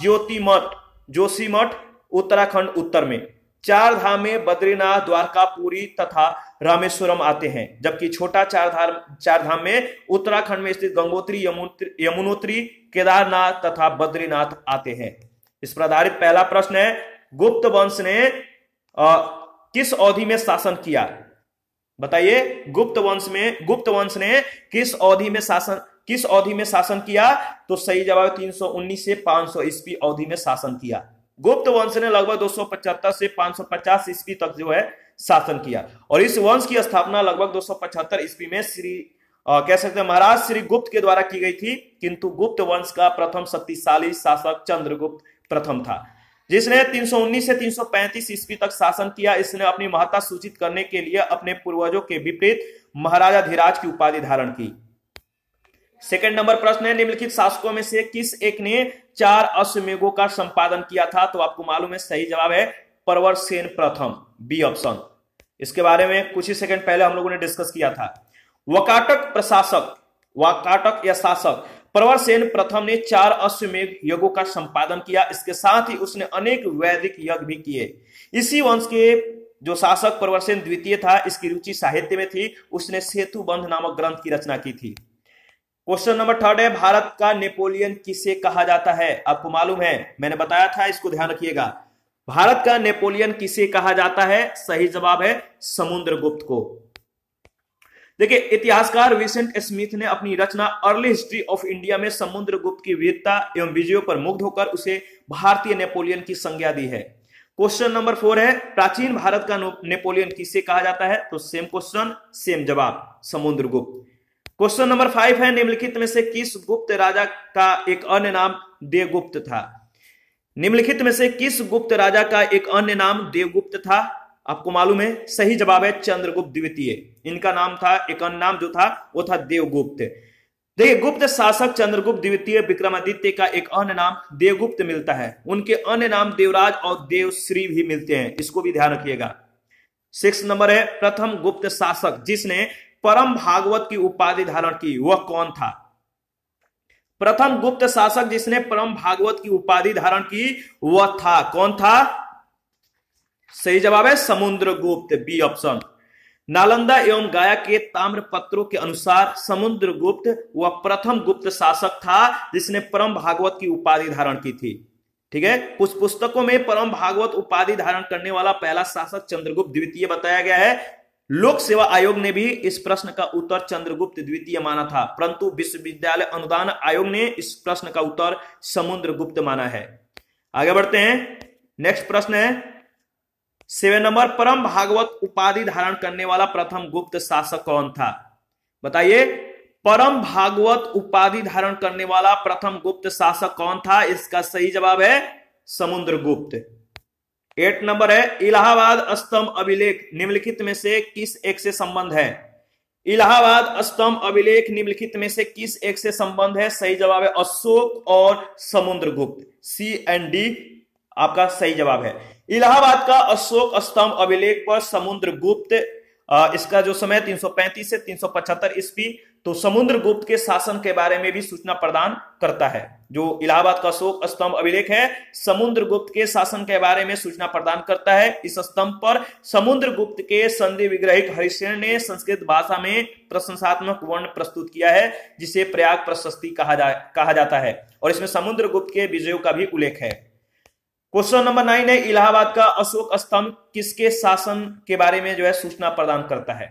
जोशी मठ उत्तराखंड उत्तर में। 4 धाम में बद्रीनाथ, द्वारका, पुरी तथा रामेश्वरम आते हैं, जबकि छोटा 4 धाम में उत्तराखंड में स्थित गंगोत्री, यमुनोत्री, केदारनाथ तथा बद्रीनाथ आते हैं। इस पर आधारित पहला प्रश्न है, गुप्त वंश ने किस अवधि में शासन किया? बताइए, गुप्त वंश ने किस अवधि में शासन किया? तो सही जवाब 319 से 500 ईस्वी अवधि में शासन किया। गुप्त वंश ने लगभग 275 से 550 ईस्वी तक जो है शासन किया और इस वंश की स्थापना लगभग 275 ईस्वी में कह सकते हैं महाराज श्री गुप्त के द्वारा की गई थी। किंतु गुप्त वंश का प्रथम शक्तिशाली शासक चंद्रगुप्त प्रथम था, जिसने 319 से 335 ईस्वी तक शासन किया। इसने अपनी महत्ता सूचित करने के लिए अपने पूर्वजों के विपरीत महाराजा धीराज की उपाधि धारण की। सेकंड नंबर प्रश्न है, निम्नलिखित शासकों में से किस एक ने 4 अश्वमेधों का संपादन किया था? तो आपको मालूम है सही जवाब है प्रवरसेन प्रथम, बी ऑप्शन। इसके बारे में कुछ ही सेकंड पहले हम लोगों ने डिस्कस किया था। वकाटक प्रशासक, वाकाटक या शासक प्रवरसेन प्रथम ने 4 अश्वमेध यज्ञों का संपादन किया। इसके साथ ही उसने अनेक वैदिक यज्ञ भी किए। इसी वंश के जो शासक प्रवरसेन द्वितीय था, इसकी रुचि साहित्य में थी। उसने सेतुबंध नामक ग्रंथ की रचना की थी। क्वेश्चन नंबर 3 है, भारत का नेपोलियन किसे कहा जाता है? आपको मालूम है, मैंने बताया था, इसको ध्यान रखिएगा। भारत का नेपोलियन किसे कहा जाता है? सही जवाब है समुद्रगुप्त को। देखिए, इतिहासकार विंसेंट स्मिथ ने अपनी रचना अर्ली हिस्ट्री ऑफ इंडिया में समुद्रगुप्त की वीरता एवं विजयों पर मुग्ध होकर उसे भारतीय नेपोलियन की संज्ञा दी है। क्वेश्चन नंबर 4 है, प्राचीन भारत का नेपोलियन किसे कहा जाता है? तो सेम क्वेश्चन सेम जवाब, समुद्रगुप्त। क्वेश्चन नंबर 5 है, निम्नलिखित में से किस गुप्त राजा का एक अन्य नाम देवगुप्त था? निम्नलिखित में से किस गुप्त राजा का एक अन्य नाम देवगुप्त था? आपको मालूम है, सही जवाब है चंद्रगुप्त द्वितीय। इनका नाम था, एक अन्य नाम जो था वो था देवगुप्त। देखिए, गुप्त शासक चंद्रगुप्त द्वितीय विक्रमादित्य का एक अन्य नाम देवगुप्त मिलता है। उनके अन्य नाम देवराज और देवश्री भी मिलते हैं, इसको भी ध्यान रखिएगा। 6 नंबर है, प्रथम गुप्त शासक जिसने परम भागवत की उपाधि धारण की वह कौन था? प्रथम गुप्त शासक जिसने परम भागवत की उपाधि धारण की वह था, कौन था? सही जवाब है समुद्रगुप्त, बी ऑप्शन। नालंदा एवं गाया के ताम्र पत्रों के अनुसार समुद्रगुप्त वह प्रथम गुप्त शासक था जिसने परम भागवत की उपाधि धारण की थी। ठीक है, कुछ पुस्तकों में परम भागवत उपाधि धारण करने वाला पहला शासक चंद्रगुप्त द्वितीय बताया गया है। लोक सेवा आयोग ने भी इस प्रश्न का उत्तर चंद्रगुप्त द्वितीय माना था, परंतु विश्वविद्यालय अनुदान आयोग ने इस प्रश्न का उत्तर समुद्रगुप्त माना है। आगे बढ़ते हैं, नेक्स्ट प्रश्न है 7 नंबर, परम भागवत उपाधि धारण करने वाला प्रथम गुप्त शासक कौन था? बताइए, परम भागवत उपाधि धारण करने वाला प्रथम गुप्त शासक कौन था? इसका सही जवाब है समुद्रगुप्त। 8 नंबर है, इलाहाबाद स्तंभ अभिलेख निम्नलिखित में से किस एक से संबंध है? इलाहाबाद स्तंभ अभिलेख निम्नलिखित में से किस एक से संबंध है? सही जवाब है अशोक और समुद्रगुप्त, सी एंड डी आपका सही जवाब है। इलाहाबाद का अशोक स्तंभ अभिलेख पर समुद्रगुप्त, इसका जो समय 335 से 375 ईस्वी, तो समुद्रगुप्त के शासन के बारे में भी सूचना प्रदान करता है। जो इलाहाबाद का अशोक स्तंभ अभिलेख है समुद्रगुप्त के शासन के बारे में सूचना प्रदान करता है। इस स्तंभ पर समुद्रगुप्त के संधि विग्रहिक हरिसेन ने संस्कृत भाषा में प्रशंसात्मक वर्ण प्रस्तुत किया है, जिसे प्रयाग प्रशस्ति कहा जाता है, और इसमें समुद्रगुप्त के विजयों का भी उल्लेख है। क्वेश्चन नंबर 9 है, इलाहाबाद का अशोक स्तंभ किसके शासन के बारे में जो है सूचना प्रदान करता है?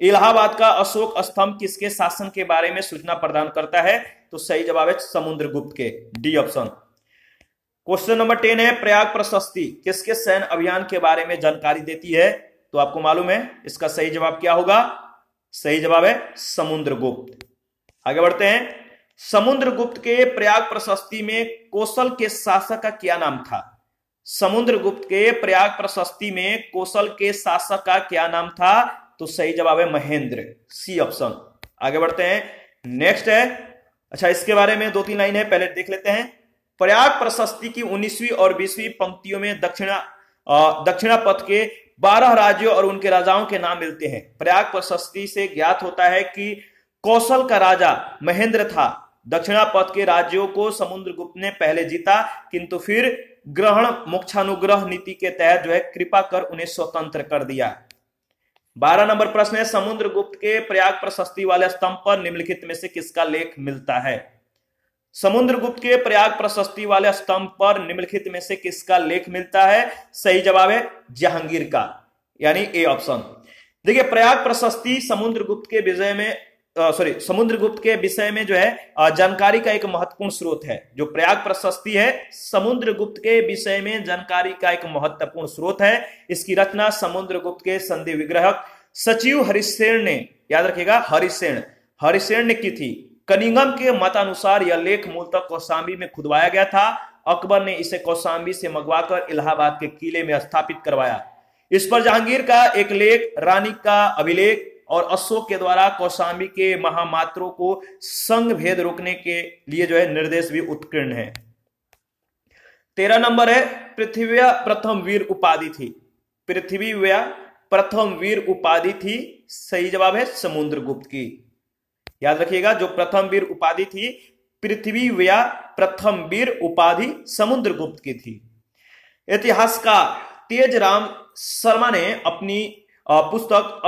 इलाहाबाद का अशोक स्तंभ किसके शासन के बारे में सूचना प्रदान करता है? तो सही जवाब है समुद्रगुप्त के, डी ऑप्शन। क्वेश्चन नंबर 10 है, प्रयाग प्रशस्ति किसके सैन्य अभियान के बारे में जानकारी देती है? तो आपको मालूम है, इसका सही जवाब क्या होगा? सही जवाब है समुद्रगुप्त। आगे बढ़ते हैं, समुद्रगुप्त के प्रयाग प्रशस्ति में कौशल के शासक का क्या नाम था? समुद्रगुप्त के प्रयाग प्रशस्ति में कौशल के शासक का क्या नाम था? तो सही जवाब है महेंद्र, सी ऑप्शन। आगे बढ़ते हैं, नेक्स्ट है, अच्छा इसके बारे में 2-3 लाइन है, पहले देख लेते हैं। प्रयाग प्रशस्ति की 19वीं और 20वीं पंक्तियों में दक्षिणा पथ के 12 राज्यों और उनके राजाओं के नाम मिलते हैं। प्रयाग प्रशस्ति से ज्ञात होता है कि कौशल का राजा महेंद्र था। दक्षिणापथ के राज्यों को समुद्रगुप्त ने पहले जीता, किंतु फिर ग्रहण मोक्षानुग्रह नीति के तहत जो है कृपा कर उन्हें स्वतंत्र कर दिया। 12 नंबर प्रश्न है, समुद्रगुप्त के प्रयाग प्रशस्ति वाले स्तंभ पर निम्नलिखित में से किसका लेख मिलता है? समुद्रगुप्त के प्रयाग प्रशस्ति वाले स्तंभ पर निम्नलिखित में से किसका लेख मिलता है? सही जवाब है जहांगीर का, यानी ए ऑप्शन। देखिए, प्रयाग प्रशस्ति समुद्रगुप्त के विषय में समुद्रगुप्त के विषय में जो है जानकारी का एक महत्वपूर्ण स्रोत है। जो प्रयाग प्रशस्ति है समुद्रगुप्त के विषय में जानकारी का एक महत्वपूर्ण स्रोत है। इसकी रचना समुद्रगुप्त के संधि विग्रहक सचिव हरिसेन ने, याद रखिएगा हरिसेन ने की थी। कनिंघम के मतानुसार यह लेख मूलतः कौशांबी में खुदवाया गया था। अकबर ने इसे कौशांबी से मंगवाकर इलाहाबाद के किले में स्थापित करवाया। इस पर जहांगीर का एक लेख, रानी का अभिलेख और अशोक के द्वारा कौशांबी के महामात्रों को संघ भेद रोकने के लिए जो है निर्देश भी उत्कीर्ण है। 13 नंबर है, पृथ्वी प्रथम वीर उपाधि थी। पृथ्वी प्रथम वीर उपाधि थी? सही जवाब है समुद्रगुप्त की। याद रखिएगा, जो प्रथम वीर उपाधि थी पृथ्वी व्या, प्रथम वीर उपाधि समुद्रगुप्त की थी। इतिहासकार तेजराम शर्मा ने अपनी पुस्तक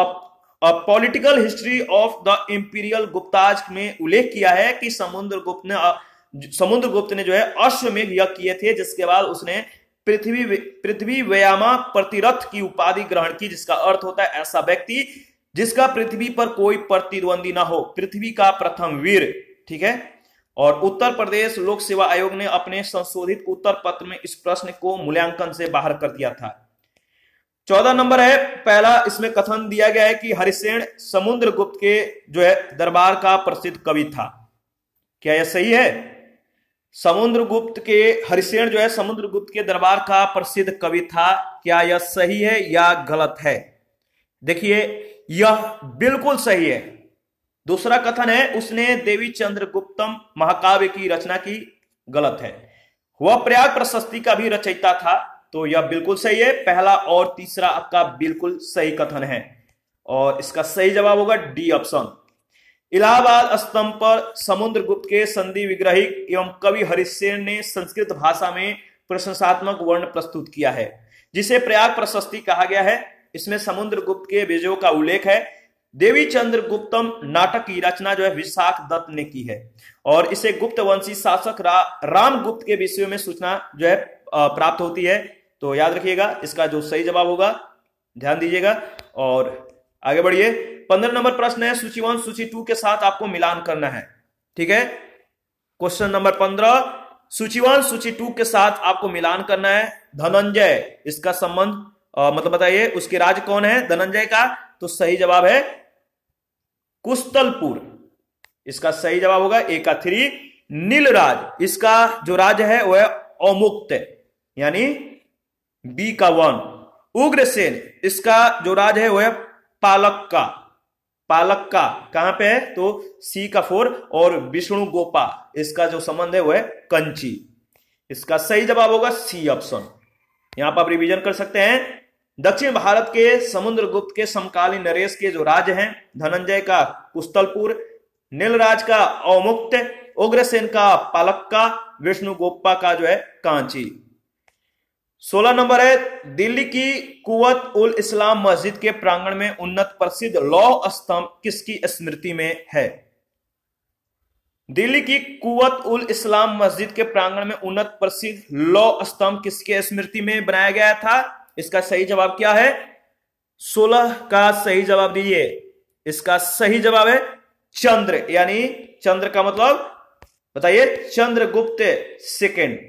political history of the imperial Gupta's में उल्लेख किया है कि समुद्रगुप्त ने जो है अश्वमेध यज्ञ किए थे, जिसके बाद उसने पृथ्वी व्यामा प्रतिरथ की उपाधि ग्रहण की, जिसका अर्थ होता है ऐसा व्यक्ति जिसका पृथ्वी पर कोई प्रतिद्वंदी ना हो, पृथ्वी का प्रथम वीर। ठीक है। और उत्तर प्रदेश लोक सेवा आयोग ने अपने संशोधित उत्तर पत्र में इस प्रश्न को मूल्यांकन से बाहर कर दिया था। 14 नंबर है, पहला इसमें कथन दिया गया है कि हरिसेन समुद्रगुप्त के जो है दरबार का प्रसिद्ध कवि था। क्या यह सही है? समुद्रगुप्त के हरिसेन जो है समुद्रगुप्त के दरबार का प्रसिद्ध कवि था। क्या यह सही है या गलत है? देखिए, यह बिल्कुल सही है। दूसरा कथन है उसने देवी चंद्रगुप्तम महाकाव्य की रचना की। गलत है। वह प्रयाग प्रशस्ति का भी रचयिता था, तो यह बिल्कुल सही है। पहला और तीसरा आपका बिल्कुल सही कथन है और इसका सही जवाब होगा डी ऑप्शन। इलाहाबाद स्तंभ पर समुद्रगुप्त के संधि विग्रहिक एवं कवि हरिसेन ने संस्कृत भाषा में प्रशंसात्मक वर्ण प्रस्तुत किया है, जिसे प्रयाग प्रशस्ति कहा गया है। इसमें समुद्रगुप्त के विजयों का उल्लेख है। देवी चंद्रगुप्तम नाटक की रचना जो है विशाख दत्त ने की है और इसे गुप्त वंशी शासक रामगुप्त के विषयों में सूचना जो है प्राप्त होती है। तो याद रखिएगा, इसका जो सही जवाब होगा ध्यान दीजिएगा और आगे बढ़िए। 15 नंबर प्रश्न है, सूची 1 सूची 2 के साथ आपको मिलान करना है। ठीक है। क्वेश्चन नंबर 15, सूची 1 सूची 2 के साथ आपको मिलान करना है। धनंजय, इसका संबंध मतलब बताइए, उसके राज कौन है धनंजय का? तो सही जवाब है कुस्तलपुर। इसका सही जवाब होगा ए का 3। नीलराज, इसका जो राज है वह अमुक्त यानी बी का 1। उग्रसेन, इसका जो राज है वह पालक्का। पालक्का कहां पे है? तो सी का 4। और विष्णु गोपा, इसका जो संबंध है वह कंची। इसका सही जवाब होगा सी ऑप्शन। यहां पर आप रिवीजन कर सकते हैं। दक्षिण भारत के समुद्रगुप्त के समकालीन नरेश के जो राज्य हैं, धनंजय का कुस्तलपुर, नीलराज का अवमुक्त, उग्रसेन का पालक्का, विष्णु गोप्पा का जो है कांची। 16 नंबर है, दिल्ली की कुवत उल इस्लाम मस्जिद के प्रांगण में उन्नत प्रसिद्ध लौह स्तंभ किसकी स्मृति में है? दिल्ली की कुवत उल इस्लाम मस्जिद के प्रांगण में उन्नत प्रसिद्ध लौह स्तंभ किसके स्मृति में बनाया गया था? इसका सही जवाब क्या है? 16 का सही जवाब दीजिए। इसका सही जवाब है चंद्र, यानी चंद्र का मतलब बताइए, चंद्रगुप्त सेकंड,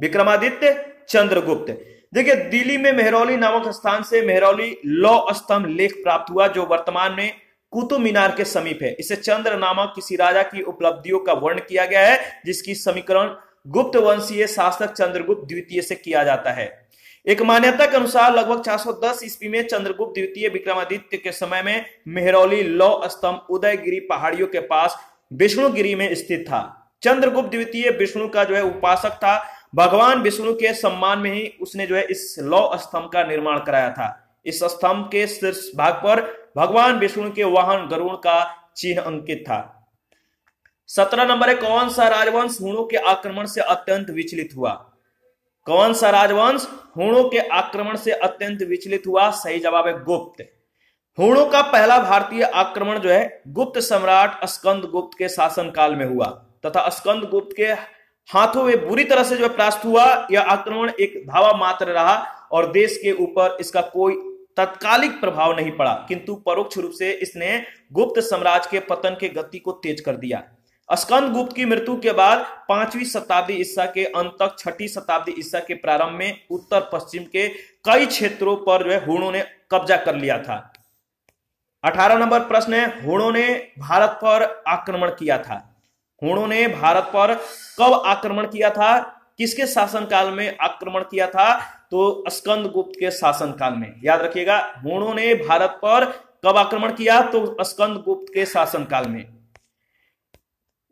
विक्रमादित्य चंद्रगुप्त। देखिए, दिल्ली में मेहरौली नामक स्थान से मेहरौली लौह स्तंभ लेख प्राप्त हुआ, जो वर्तमान में कुतुब मीनार के समीप है। इसे चंद्र नामक किसी राजा की उपलब्धियों का वर्ण किया गया है, जिसकी समीकरण गुप्त वंशीय शासक चंद्रगुप्त द्वितीय से किया जाता है। एक मान्यता के अनुसार लगभग 410 ईस्वी में चंद्रगुप्त द्वितीय विक्रमादित्य के समय में मेहरौली लौह स्तंभ उदयगिरी पहाड़ियों के पास विष्णुगिरी में स्थित था। चंद्रगुप्त द्वितीय विष्णु का जो है उपासक था। भगवान विष्णु के सम्मान में ही उसने जो है इस लौह स्तंभ का निर्माण कराया था। इस स्तंभ के शीर्ष भाग पर भगवान विष्णु के वाहन गरुड़ का चिन्ह अंकित था। 17 नंबर है, कौन सा राजवंश हूणों के आक्रमण से अत्यंत विचलित हुआ? कौन सा राजवंश हूणों के आक्रमण से अत्यंत विचलित हुआ? सही जवाब है गुप्त। हूणों का पहला भारतीय आक्रमण जो है गुप्त सम्राट स्कंदगुप्त के शासनकाल में हुआ तथा स्कंदगुप्त के हाथों में बुरी तरह से जो परास्त हुआ। यह आक्रमण एक धावा मात्र रहा और देश के ऊपर इसका कोई तत्कालिक प्रभाव नहीं पड़ा, किंतु परोक्ष रूप से इसने गुप्त साम्राज्य के पतन के गति को तेज कर दिया। स्कंदगुप्त की मृत्यु के बाद 5वीं शताब्दी ईसा के अंत तक 6ठी शताब्दी ईसा के प्रारंभ में उत्तर पश्चिम के कई क्षेत्रों पर जो है हूणों ने कब्जा कर लिया था। 18 नंबर प्रश्न है, हूणों ने भारत पर आक्रमण किया था। हूणों ने भारत पर कब आक्रमण किया था? किसके शासनकाल में आक्रमण किया था? तो स्कंदगुप्त के शासनकाल में। याद रखिएगा, हूणों ने भारत पर कब आक्रमण किया? तो स्कंदगुप्त के शासनकाल में।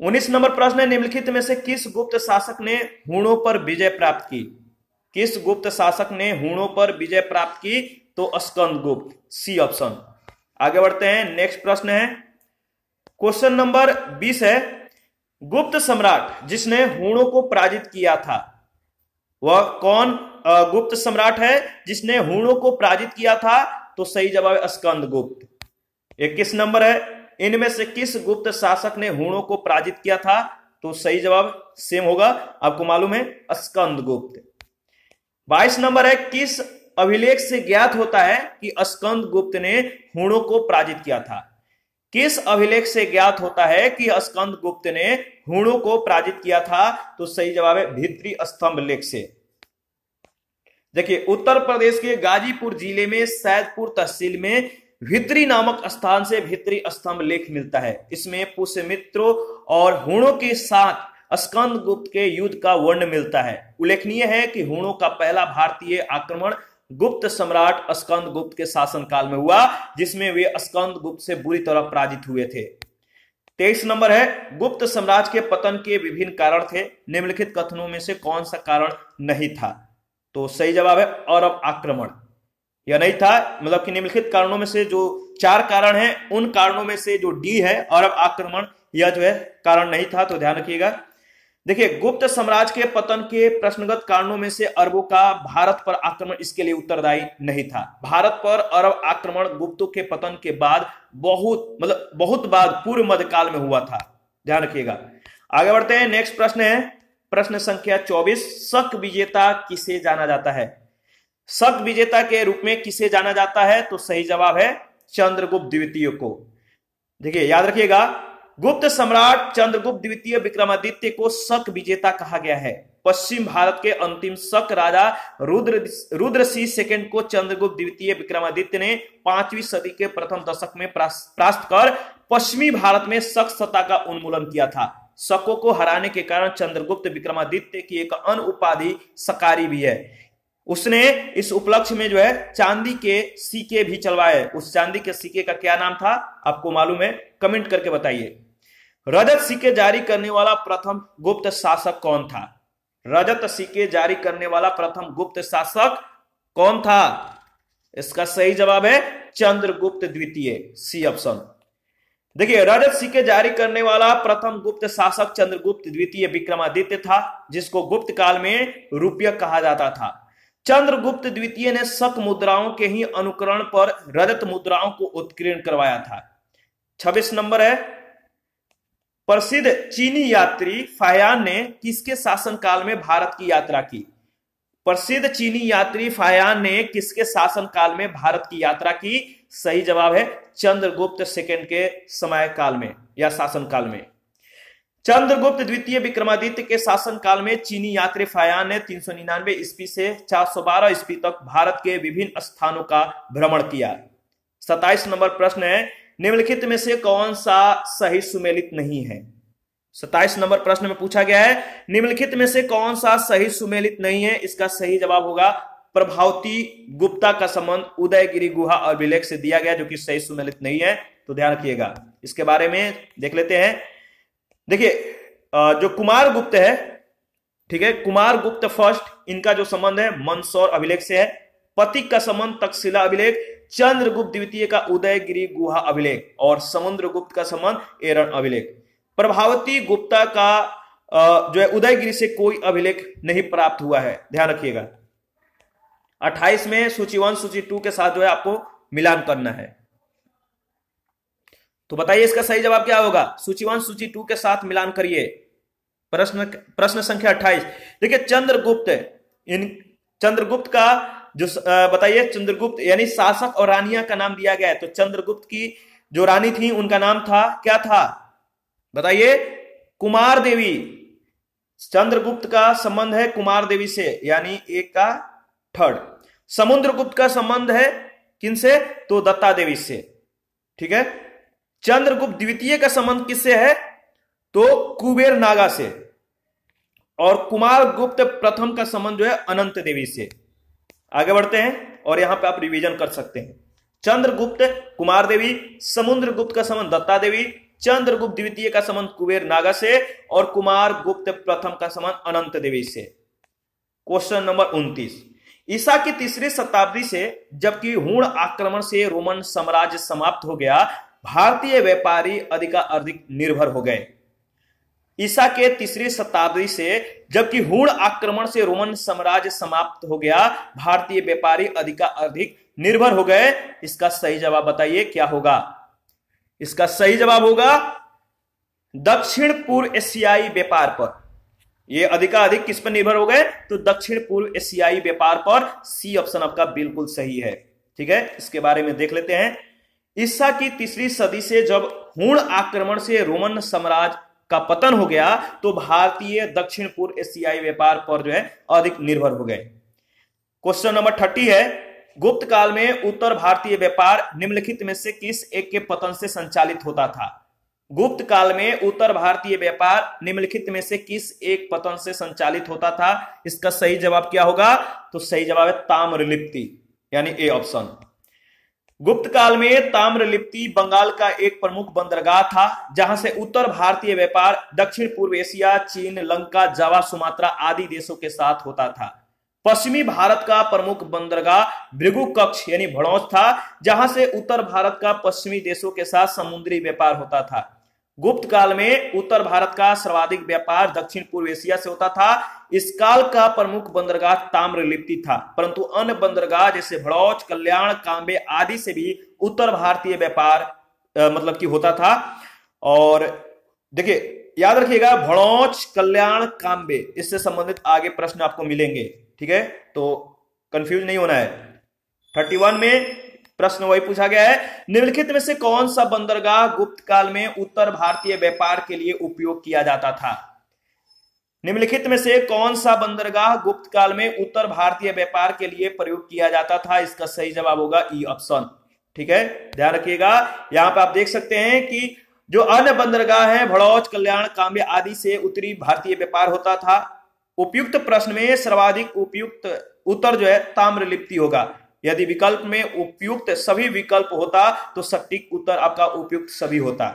19 नंबर प्रश्न है, निम्नलिखित में से किस गुप्त शासक ने हूणों पर विजय प्राप्त की? किस गुप्त शासक ने हूणों पर विजय प्राप्त की? तो स्कंदगुप्त, सी ऑप्शन। आगे बढ़ते हैं, नेक्स्ट प्रश्न है, क्वेश्चन नंबर 20 है, गुप्त सम्राट जिसने हूणों को पराजित किया था वह कौन गुप्त सम्राट है जिसने हूणों को पराजित किया था? तो सही जवाब है स्कंदगुप्त। 21 नंबर है, इनमें से किस गुप्त शासक ने हूणों को पराजित किया था? तो सही जवाब सेम होगा, आपको मालूम है, स्कंदगुप्त। 22 नंबर है, किस अभिलेख से ज्ञात होता है कि स्कंदगुप्त ने हूणों को पराजित किया था? किस अभिलेख से ज्ञात होता है कि स्कंदगुप्त ने हूणों को पराजित किया था? तो सही जवाब है भित्री स्तंभ लेख से। देखिए, उत्तर प्रदेश के गाजीपुर जिले में सैदपुर तहसील में भित्री नामक स्थान से भित्री स्तंभ लेख मिलता है। इसमें पुष्यमित्रों और हूणों के साथ स्कंदगुप्त के युद्ध का वर्णन मिलता है। उल्लेखनीय है कि हूणों का पहला भारतीय आक्रमण गुप्त सम्राट स्कंदगुप्त के शासनकाल में हुआ, जिसमें वे स्कंदगुप्त से बुरी तरह पराजित हुए थे। 23 नंबर है, गुप्त साम्राज्य के पतन के विभिन्न कारण थे, निम्नलिखित कथनों में से कौन सा कारण नहीं था? तो सही जवाब है अरब आक्रमण। यह नहीं था, मतलब कि निम्नलिखित कारणों में से जो 4 कारण हैं उन कारणों में से जो डी है अरब आक्रमण, यह जो है कारण नहीं था, तो ध्यान रखिएगा। देखिए, गुप्त साम्राज्य के पतन के प्रश्नगत कारणों में से अरबों का भारत पर आक्रमण इसके लिए उत्तरदायी नहीं था। भारत पर अरब आक्रमण गुप्तों के पतन के बाद बहुत बाद पूर्व मध्यकाल में हुआ था, ध्यान रखिएगा। आगे बढ़ते हैं, नेक्स्ट प्रश्न है, प्रश्न संख्या 24, शक विजेता किसे जाना जाता है? शक विजेता के रूप में किसे जाना जाता है? तो सही जवाब है चंद्रगुप्त द्वितीय को। देखिए, याद रखिएगा, गुप्त सम्राट चंद्रगुप्त द्वितीय विक्रमादित्य को शक विजेता कहा गया है। पश्चिम भारत के अंतिम शक राजा रुद्रसिंह सेकंड को चंद्रगुप्त द्वितीय विक्रमादित्य ने 5वीं सदी के प्रथम दशक में परास्त कर पश्चिमी भारत में शक सत्ता का उन्मूलन किया था। शकों को हराने के कारण चंद्रगुप्त विक्रमादित्य की एक अन्य उपाधि सकारी भी है। उसने इस उपलक्ष्य में जो है चांदी के सिक्के भी चलवाए। उस चांदी के सिक्के का क्या नाम था, आपको मालूम है? कमेंट करके बताइए। रजत सिक्के जारी करने वाला प्रथम गुप्त शासक कौन था? रजत सिक्के जारी करने वाला प्रथम गुप्त शासक कौन था? इसका सही जवाब है चंद्रगुप्त द्वितीय, सी ऑप्शन। देखिए, रजत सिक्के जारी करने वाला प्रथम गुप्त शासक चंद्रगुप्त द्वितीय विक्रमादित्य था, जिसको गुप्त काल में रुपया कहा जाता था। चंद्रगुप्त द्वितीय ने शक मुद्राओं के ही अनुकरण पर रजत मुद्राओं को उत्कीर्ण करवाया था। 26 नंबर है, प्रसिद्ध चीनी यात्री फाहियान ने किसके शासनकाल में भारत की यात्रा की? प्रसिद्ध चीनी यात्री फाहियान ने किसके शासनकाल में भारत की यात्रा की? सही जवाब है चंद्रगुप्त सेकंड के समय काल में या शासनकाल में। चंद्रगुप्त द्वितीय विक्रमादित्य के शासनकाल में चीनी यात्री फाहियान ने 399 ईस्वी से 412 ईस्वी तक भारत के विभिन्न स्थानों का भ्रमण किया। 27 नंबर प्रश्न है, निम्नलिखित में से कौन सा सही सुमेलित नहीं है? 27 नंबर प्रश्न में पूछा गया है, निम्नलिखित में से कौन सा सही सुमेलित नहीं है? इसका सही जवाब होगा प्रभावती गुप्ता का संबंध उदयगिरी गुहा अभिलेख से दिया गया, जो कि सही सुमेलित नहीं है, तो ध्यान रखिएगा। इसके बारे में देख लेते हैं। देखिए, जो कुमार गुप्त है, ठीक है, कुमार गुप्त फर्स्ट, इनका जो संबंध है मंदसौर अभिलेख से है। पतिक का संबंध तक्षशिला अभिलेख, चंद्रगुप्त द्वितीय का उदयगिरी गुहा अभिलेख और समुद्रगुप्त का संबंध एरन अभिलेख। प्रभावती गुप्ता का जो है उदयगिरी से कोई अभिलेख नहीं प्राप्त हुआ है, ध्यान रखिएगा। 28 में सूची 1 सूची 2 के साथ जो है आपको मिलान करना है। तो बताइए इसका सही जवाब क्या होगा? सूची 1 सूची 2 के साथ मिलान करिए। प्रश्न संख्या 28। देखिए, चंद्रगुप्त का जो बताइए, चंद्रगुप्त यानी शासक और रानियां का नाम दिया गया है। तो चंद्रगुप्त की जो रानी थी उनका नाम था, क्या था बताइए? कुमार देवी। चंद्रगुप्त का संबंध है कुमार देवी से, यानी एक का थर्ड। समुद्रगुप्त का संबंध है किनसे? तो दत्ता देवी से, ठीक है। चंद्रगुप्त द्वितीय का संबंध किससे है? तो कुबेर नागा से। और कुमार गुप्त प्रथम का संबंध जो है अनंत देवी से। आगे बढ़ते हैं और यहां पे आप रिवीजन कर सकते हैं। चंद्रगुप्त कुमार देवी, समुद्रगुप्त का संबंध दत्ता देवी, चंद्रगुप्त द्वितीय का संबंध कुबेर नागा से और कुमार गुप्त प्रथम का संबंध अनंत देवी से। Question number 29। ईसा की तीसरी शताब्दी से जबकि हूण आक्रमण से रोमन साम्राज्य समाप्त हो गया, भारतीय व्यापारी अधिकाधिक निर्भर हो गए। ईसा के तीसरी शताब्दी से जबकि हूण आक्रमण से रोमन साम्राज्य समाप्त हो गया, भारतीय व्यापारी अधिकाधिक निर्भर हो गए। इसका सही जवाब बताइए क्या होगा? इसका सही जवाब होगा दक्षिण पूर्व एशियाई व्यापार पर। ये अधिकाधिक किस पर निर्भर हो गए? तो दक्षिण पूर्व एशियाई व्यापार पर। सी ऑप्शन आपका बिल्कुल सही है। ठीक है, इसके बारे में देख लेते हैं। ईसा की तीसरी सदी से जब हूण आक्रमण से रोमन साम्राज्य का पतन हो गया, तो भारतीय दक्षिण पूर्व एशियाई व्यापार पर जो है अधिक निर्भर हो गए। क्वेश्चन नंबर 30 है, गुप्त काल में उत्तर भारतीय व्यापार निम्नलिखित में से किस एक के पतन से संचालित होता था? गुप्त काल में उत्तर भारतीय व्यापार निम्नलिखित में से किस एक पतन से संचालित होता था? इसका सही जवाब क्या होगा? तो सही जवाब है ताम्रलिप्ति, यानी ए ऑप्शन। गुप्त काल में ताम्रलिप्ति बंगाल का एक प्रमुख बंदरगाह था, जहां से उत्तर भारतीय व्यापार दक्षिण पूर्व एशिया, चीन, लंका, जावा, सुमात्रा आदि देशों के साथ होता था। पश्चिमी भारत का प्रमुख बंदरगाह भृगु कक्ष यानी भड़ौच था, जहां से उत्तर भारत का पश्चिमी देशों के साथ समुद्री व्यापार होता था। गुप्त काल में उत्तर भारत का सर्वाधिक व्यापार दक्षिण पूर्व एशिया से होता था। इस काल का प्रमुख बंदरगाह ताम्रलिप्ति था, परंतु अन्य बंदरगाह जैसे भड़ौच, कल्याण, काम्बे आदि से भी उत्तर भारतीय व्यापार मतलब कि होता था। और देखिए याद रखिएगा, भड़ौच, कल्याण, काम्बे, इससे संबंधित आगे प्रश्न आपको मिलेंगे। ठीक है, तो कंफ्यूज नहीं होना है। 31 में प्रश्न वही पूछा गया है, निम्नलिखित में से कौन सा बंदरगाह गुप्त काल में उत्तर भारतीय व्यापार के लिए उपयोग किया जाता था? निम्नलिखित में से कौन सा बंदरगाह गुप्त काल में उत्तर भारतीय व्यापार के लिए प्रयोग किया जाता था? इसका सही जवाब होगा ई ऑप्शन। ठीक है, ध्यान रखिएगा। यहां पर आप देख सकते हैं कि जो अन्य बंदरगाह है भड़ौच, कल्याण, काम्बे आदि से उत्तरी भारतीय व्यापार होता था। उपयुक्त प्रश्न में सर्वाधिक उपयुक्त उत्तर जो है ताम्रलिप्ति होगा। यदि विकल्प में उपयुक्त सभी विकल्प होता तो सटीक उत्तर आपका उपयुक्त सभी होता।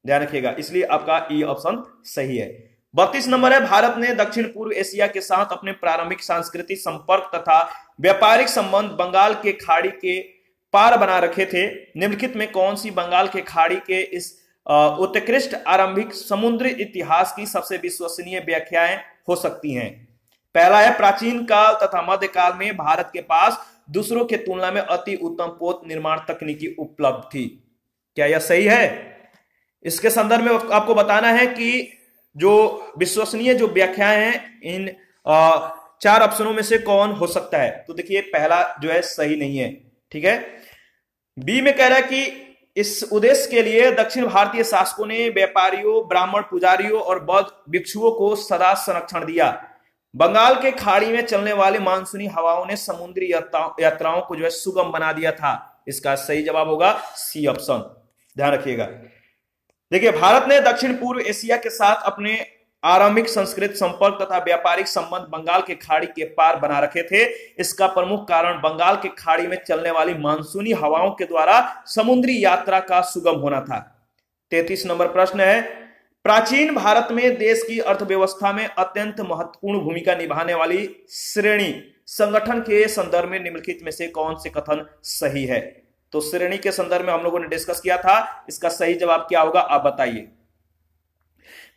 ध्यान रखिएगा, इसलिए आपका ई ऑप्शन सही है। 32 नंबर है, भारत ने दक्षिण पूर्व एशिया के साथ अपने प्रारंभिक सांस्कृतिक संपर्क तथा व्यापारिक संबंध बंगाल के खाड़ी के पार बना रखे थे। निम्नलिखित में कौन सी बंगाल के खाड़ी के इस उत्कृष्ट आरंभिक समुद्री इतिहास की सबसे विश्वसनीय व्याख्याएं हो सकती हैं? पहला है, प्राचीन काल तथा मध्यकाल में भारत के पास दूसरों के तुलना में अति उत्तम पोत निर्माण तकनीकी उपलब्ध थी। क्या यह सही है? इसके संदर्भ में आपको बताना है कि जो विश्वसनीय जो व्याख्याएं हैं इन 4 ऑप्शनों में से कौन हो सकता है? तो देखिए पहला जो है सही नहीं है। ठीक है, बी में कह रहा है कि इस उद्देश्य के लिए दक्षिण भारतीय शासकों ने व्यापारियों, ब्राह्मण पुजारियों और बौद्ध भिक्षुओं को सदा संरक्षण दिया। बंगाल के खाड़ी में चलने वाली मानसूनी हवाओं ने समुद्री यात्राओं को जो है सुगम बना दिया था। इसका सही जवाब होगा सी ऑप्शन। ध्यान रखिएगा। देखिए, भारत ने दक्षिण पूर्व एशिया के साथ अपने आरंभिक संस्कृत संपर्क तथा व्यापारिक संबंध बंगाल के खाड़ी के पार बना रखे थे। इसका प्रमुख कारण बंगाल के खाड़ी में चलने वाली मानसूनी हवाओं के द्वारा समुद्री यात्रा का सुगम होना था। 33 नंबर प्रश्न है, प्राचीन भारत में देश की अर्थव्यवस्था में अत्यंत महत्वपूर्ण भूमिका निभाने वाली श्रेणी संगठन के संदर्भ में निम्नलिखित में से कौन से कथन सही है? तो श्रेणी के संदर्भ में हम लोगों ने डिस्कस किया था, इसका सही जवाब क्या होगा आप बताइए।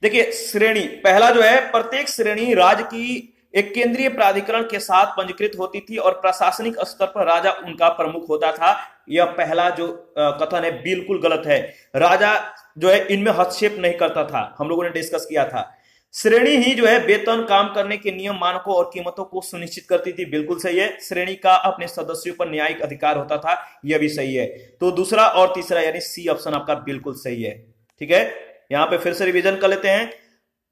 देखिए, श्रेणी पहला जो है, प्रत्येक श्रेणी राज्य की एक केंद्रीय प्राधिकरण के साथ पंजीकृत होती थी और प्रशासनिक स्तर पर राजा उनका प्रमुख होता था। यह पहला जो कथन है बिल्कुल गलत है। राजा जो है इनमें हस्तक्षेप नहीं करता था, हम लोगों ने डिस्कस किया था। श्रेणी ही जो है वेतन, काम करने के नियम, मानकों और कीमतों को सुनिश्चित करती थी, बिल्कुल सही है। श्रेणी का अपने सदस्यों पर न्यायिक अधिकार होता था, यह भी सही है। तो दूसरा और तीसरा यानी सी ऑप्शन आपका बिल्कुल सही है। ठीक है, यहां पे फिर से रिवीजन कर लेते हैं।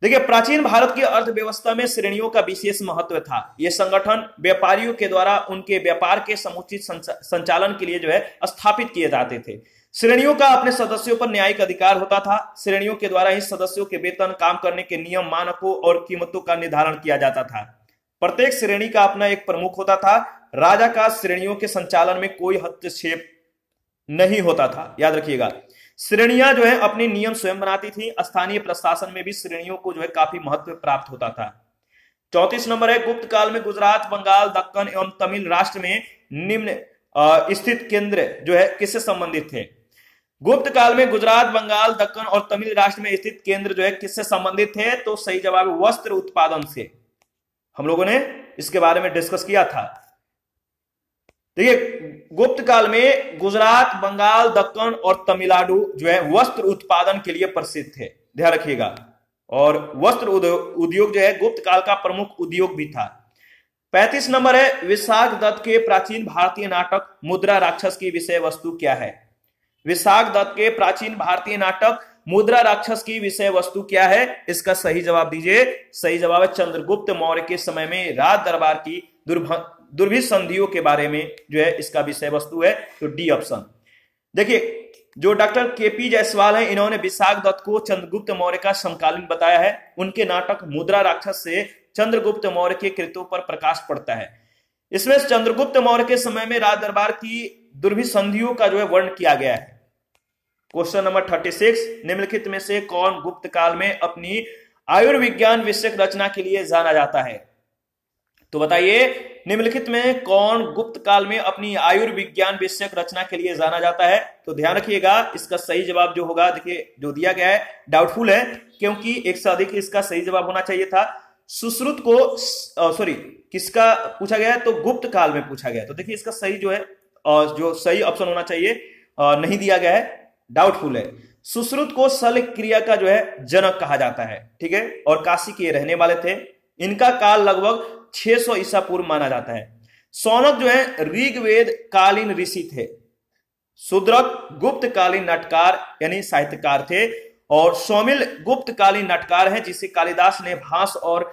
देखिए, प्राचीन भारत की अर्थव्यवस्था में श्रेणियों का विशेष महत्व था। यह संगठन व्यापारियों के द्वारा उनके व्यापार के समुचित संचालन के लिए जो है स्थापित किए जाते थे। श्रेणियों का अपने सदस्यों पर न्यायिक अधिकार होता था। श्रेणियों के द्वारा ही सदस्यों के वेतन, काम करने के नियम, मानकों और कीमतों का निर्धारण किया जाता था। प्रत्येक श्रेणी का अपना एक प्रमुख होता था। राजा का श्रेणियों के संचालन में कोई हस्तक्षेप नहीं होता था, याद रखिएगा। श्रेणियां जो है अपने नियम स्वयं बनाती थी। स्थानीय प्रशासन में भी श्रेणियों को जो है काफी महत्व प्राप्त होता था। 34 नंबर है, गुप्त काल में गुजरात, बंगाल, दक्कन एवं तमिल राष्ट्र में निम्न स्थित केंद्र जो है किससे संबंधित थे? गुप्त काल में गुजरात, बंगाल, दक्कन और तमिल राष्ट्र में स्थित केंद्र जो है किससे संबंधित थे? तो सही जवाब है वस्त्र उत्पादन से। हम लोगों ने इसके बारे में डिस्कस किया था। देखिए, गुप्त काल में गुजरात, बंगाल, दक्कन और तमिलनाडु जो है वस्त्र उत्पादन के लिए प्रसिद्ध थे, ध्यान रखिएगा। और वस्त्र उद्योग जो है गुप्त काल का प्रमुख उद्योग भी था। 35 नंबर है, विशाख दत्त के प्राचीन भारतीय नाटक मुद्रा राक्षस की विषय वस्तु क्या है? विशाख दत्त के प्राचीन भारतीय नाटक मुद्रा राक्षस की विषय वस्तु क्या है? इसका सही जवाब दीजिए। सही जवाब है चंद्रगुप्त मौर्य के समय में राज दरबार की दुर्भिक्ष संधियों के बारे में जो है इसका विषय वस्तु है, तो डी ऑप्शन। देखिए, जो डॉक्टर केपी जायसवाल हैं, इन्होंने विशाख दत्त को चंद्रगुप्त मौर्य का समकालीन बताया है। उनके नाटक मुद्रा राक्षस से चंद्रगुप्त मौर्य के कृत्यों पर प्रकाश पड़ता है। इसमें चंद्रगुप्त मौर्य के समय में राज दरबार की दुर्भिक्ष संधियों का जो है वर्णन किया गया है। क्वेश्चन नंबर 36, निम्नलिखित में से कौन गुप्त काल में अपनी आयुर्विज्ञान विषयक रचना के लिए जाना जाता है? तो बताइए, निम्नलिखित में कौन गुप्त काल में अपनी आयुर्विज्ञान विषयक रचना के लिए जाना जाता है? तो ध्यान रखिएगा, इसका सही जवाब जो होगा, देखिए जो दिया गया है डाउटफुल है, क्योंकि एक से अधिक इसका सही जवाब होना चाहिए था। सुश्रुत को किसका पूछा गया है? तो गुप्त काल में पूछा गया है। तो देखिए इसका सही जो है जो सही ऑप्शन होना चाहिए नहीं दिया गया है, डाउटफुल है। सुश्रुत को शल्य क्रिया का जो है जनक कहा जाता है, ठीक है, और काशी के रहने वाले थे। इनका काल लगभग 600 ईसा पूर्व माना जाता है। सौनक जो है ऋग्वेद कालीन ऋषि थे। शूद्रक गुप्त कालीन नाटकार यानी साहित्यकार थे, और सौमिल गुप्त कालीन नाटकार है जिसे कालिदास ने भास और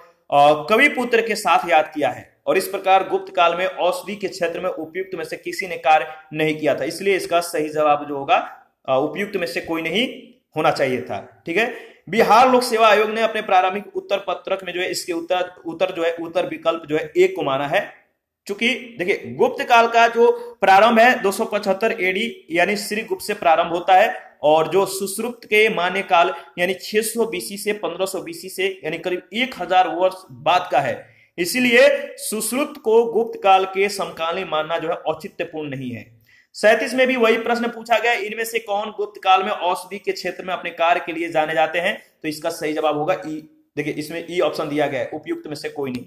कवि पुत्र के साथ याद किया है। और इस प्रकार गुप्त काल में औषधि के क्षेत्र में उपयुक्त में से किसी ने कार्य नहीं किया था, इसलिए इसका सही जवाब जो होगा उपयुक्त में से कोई नहीं होना चाहिए था, ठीक है। बिहार लोक सेवा आयोग ने अपने प्रारंभिक उत्तर पत्रक में जो है इसके उत्तर विकल्प जो है एक को माना है। चूंकि देखिए गुप्त काल का जो प्रारंभ है 275 एडी यानी श्री गुप्त से प्रारंभ होता है, और जो सुश्रुत के मान्य काल यानी 600 बीसी से 1500 बीसी से यानी करीब 1000 वर्ष बाद का है। इसीलिए सुश्रुत को गुप्त काल के समकालीन मानना जो है औचित्यपूर्ण नहीं है। 37 में भी वही प्रश्न पूछा गया, इनमें से कौन गुप्त काल में औषधि के क्षेत्र में अपने कार्य के लिए जाने जाते हैं? तो इसका सही जवाब होगा ई। देखिए इसमें ई ऑप्शन दिया गया है, उपयुक्त में से कोई नहीं,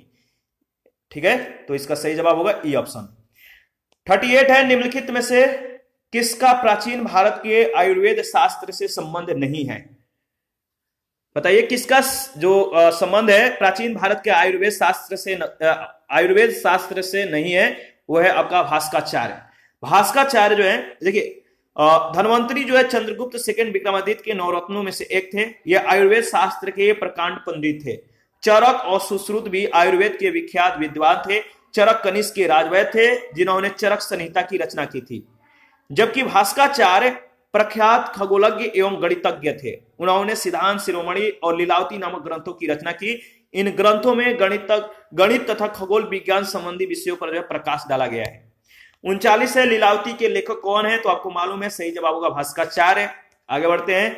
ठीक है, तो इसका सही जवाब होगा ई ऑप्शन। 38 है, निम्नलिखित में से किसका प्राचीन भारत के आयुर्वेद शास्त्र से संबंध नहीं है? बताइए किसका जो संबंध है प्राचीन भारत के आयुर्वेद शास्त्र से नहीं है? वो है आपका भास्कराचार्य। भास्कराचार्य जो है देखिए धन्वंतरी जो है चंद्रगुप्त सेकंड विक्रमादित्य के नवरत्नों में से एक थे। ये आयुर्वेद शास्त्र के प्रकांड पंडित थे। चरक और सुश्रुत भी आयुर्वेद के विख्यात विद्वान थे। चरक कनिष्क के राजवैद्य थे जिन्होंने चरक संहिता की रचना की थी, जबकि भास्कराचार्य प्रख्यात खगोलज्ञ एवं गणितज्ञ थे। उन्होंने सिद्धांत शिरोमणि और लीलावती नामक ग्रंथों की रचना की। इन ग्रंथों में गणित तथा खगोल विज्ञान संबंधी विषयों पर जो प्रकाश डाला गया है। 39 है, लीलावती के लेखक कौन है? तो आपको मालूम है, सही जवाब होगा भास्कराचार्य। आगे बढ़ते हैं।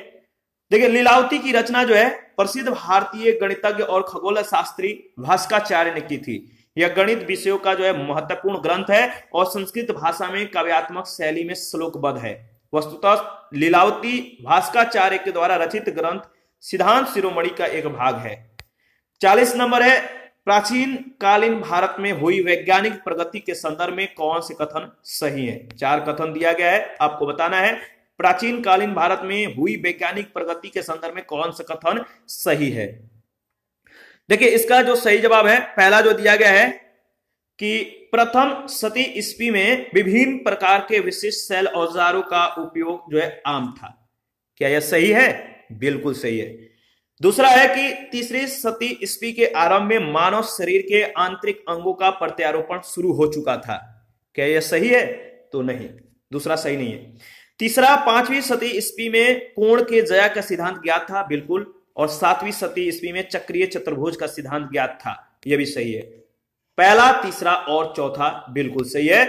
देखिए लीलावती की रचना जो है प्रसिद्ध भारतीय गणितज्ञ और खगोल शास्त्री भास्कराचार्य ने की थी। यह गणित विषयों का जो है महत्वपूर्ण ग्रंथ है और संस्कृत भाषा में काव्यात्मक शैली में श्लोकबद्ध है। वस्तुतः लीलावती भास्कराचार्य के द्वारा रचित ग्रंथ सिद्धांत शिरोमणि का एक भाग है। 40 नंबर है, प्राचीन कालीन भारत में हुई वैज्ञानिक प्रगति के संदर्भ में कौन से कथन सही है? 4 कथन दिया गया है, आपको बताना है प्राचीन कालीन भारत में हुई वैज्ञानिक प्रगति के संदर्भ में कौन सा कथन सही है। देखिए इसका जो सही जवाब है, पहला जो दिया गया है कि प्रथम शती ईस्वी में विभिन्न प्रकार के विशिष्ट शैल औजारों का उपयोग जो है आम था। क्या यह सही है? बिल्कुल सही है। दूसरा है कि तीसरी शती ईस्वी के आरंभ में मानव शरीर के आंतरिक अंगों का प्रत्यारोपण शुरू हो चुका था। क्या यह सही है? तो नहीं, दूसरा सही नहीं है। तीसरा, 5वीं शती ईस्वी में कोण के जया का सिद्धांत ज्ञात था, बिल्कुल, और 7वीं शती ईस्वी में चक्रीय चतुर्भुज का सिद्धांत ज्ञात था, यह भी सही है। पहला, तीसरा और चौथा बिल्कुल सही है,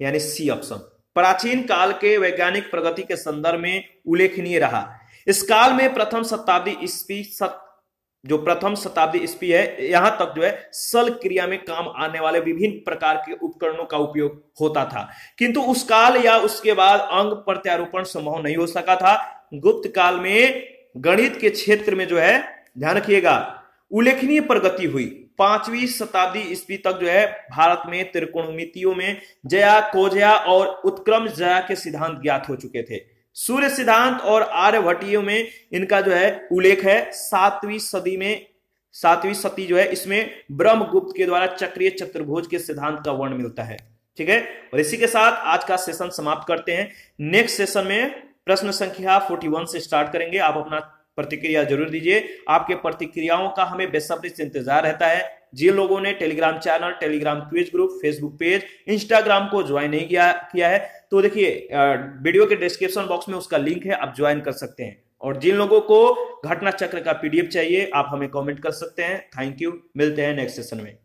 यानी सी ऑप्शन। प्राचीन काल के वैज्ञानिक प्रगति के संदर्भ में उल्लेखनीय रहा। इस काल में प्रथम शताब्दी ईस्वी जो प्रथम शताब्दी ईस्वी है, यहां तक जो है सल क्रिया में काम आने वाले विभिन्न प्रकार के उपकरणों का उपयोग होता था, किंतु उस काल या उसके बाद अंग प्रत्यारोपण संभव नहीं हो सका था। गुप्त काल में गणित के क्षेत्र में जो है, ध्यान रखिएगा, उल्लेखनीय प्रगति हुई। 5वीं शताब्दी ईस्वी तक जो है भारत में त्रिकोणमितियों में जया, कोजया और उत्क्रम जया के सिद्धांत ज्ञात हो चुके थे। सूर्य सिद्धांत और आर्यभट्टीय में इनका जो है उल्लेख है। 7वीं सदी जो है, इसमें ब्रह्मगुप्त के द्वारा चक्रीय चतुर्भुज के सिद्धांत का वर्ण मिलता है। ठीक है, और इसी के साथ आज का सेशन समाप्त करते हैं। नेक्स्ट सेशन में प्रश्न संख्या 41 से स्टार्ट करेंगे। आप अपना प्रतिक्रिया जरूर दीजिए। आपके प्रतिक्रियाओं का हमें बेसब्री से इंतजार रहता है। जिन लोगों ने Telegram channel, Telegram quiz group, Facebook page, Instagram को ज्वाइन नहीं किया है तो देखिए वीडियो के डिस्क्रिप्शन बॉक्स में उसका लिंक है, आप ज्वाइन कर सकते हैं। और जिन लोगों को घटना चक्र का पीडीएफ चाहिए, आप हमें कमेंट कर सकते हैं। थैंक यू, मिलते हैं नेक्स्ट सेशन में।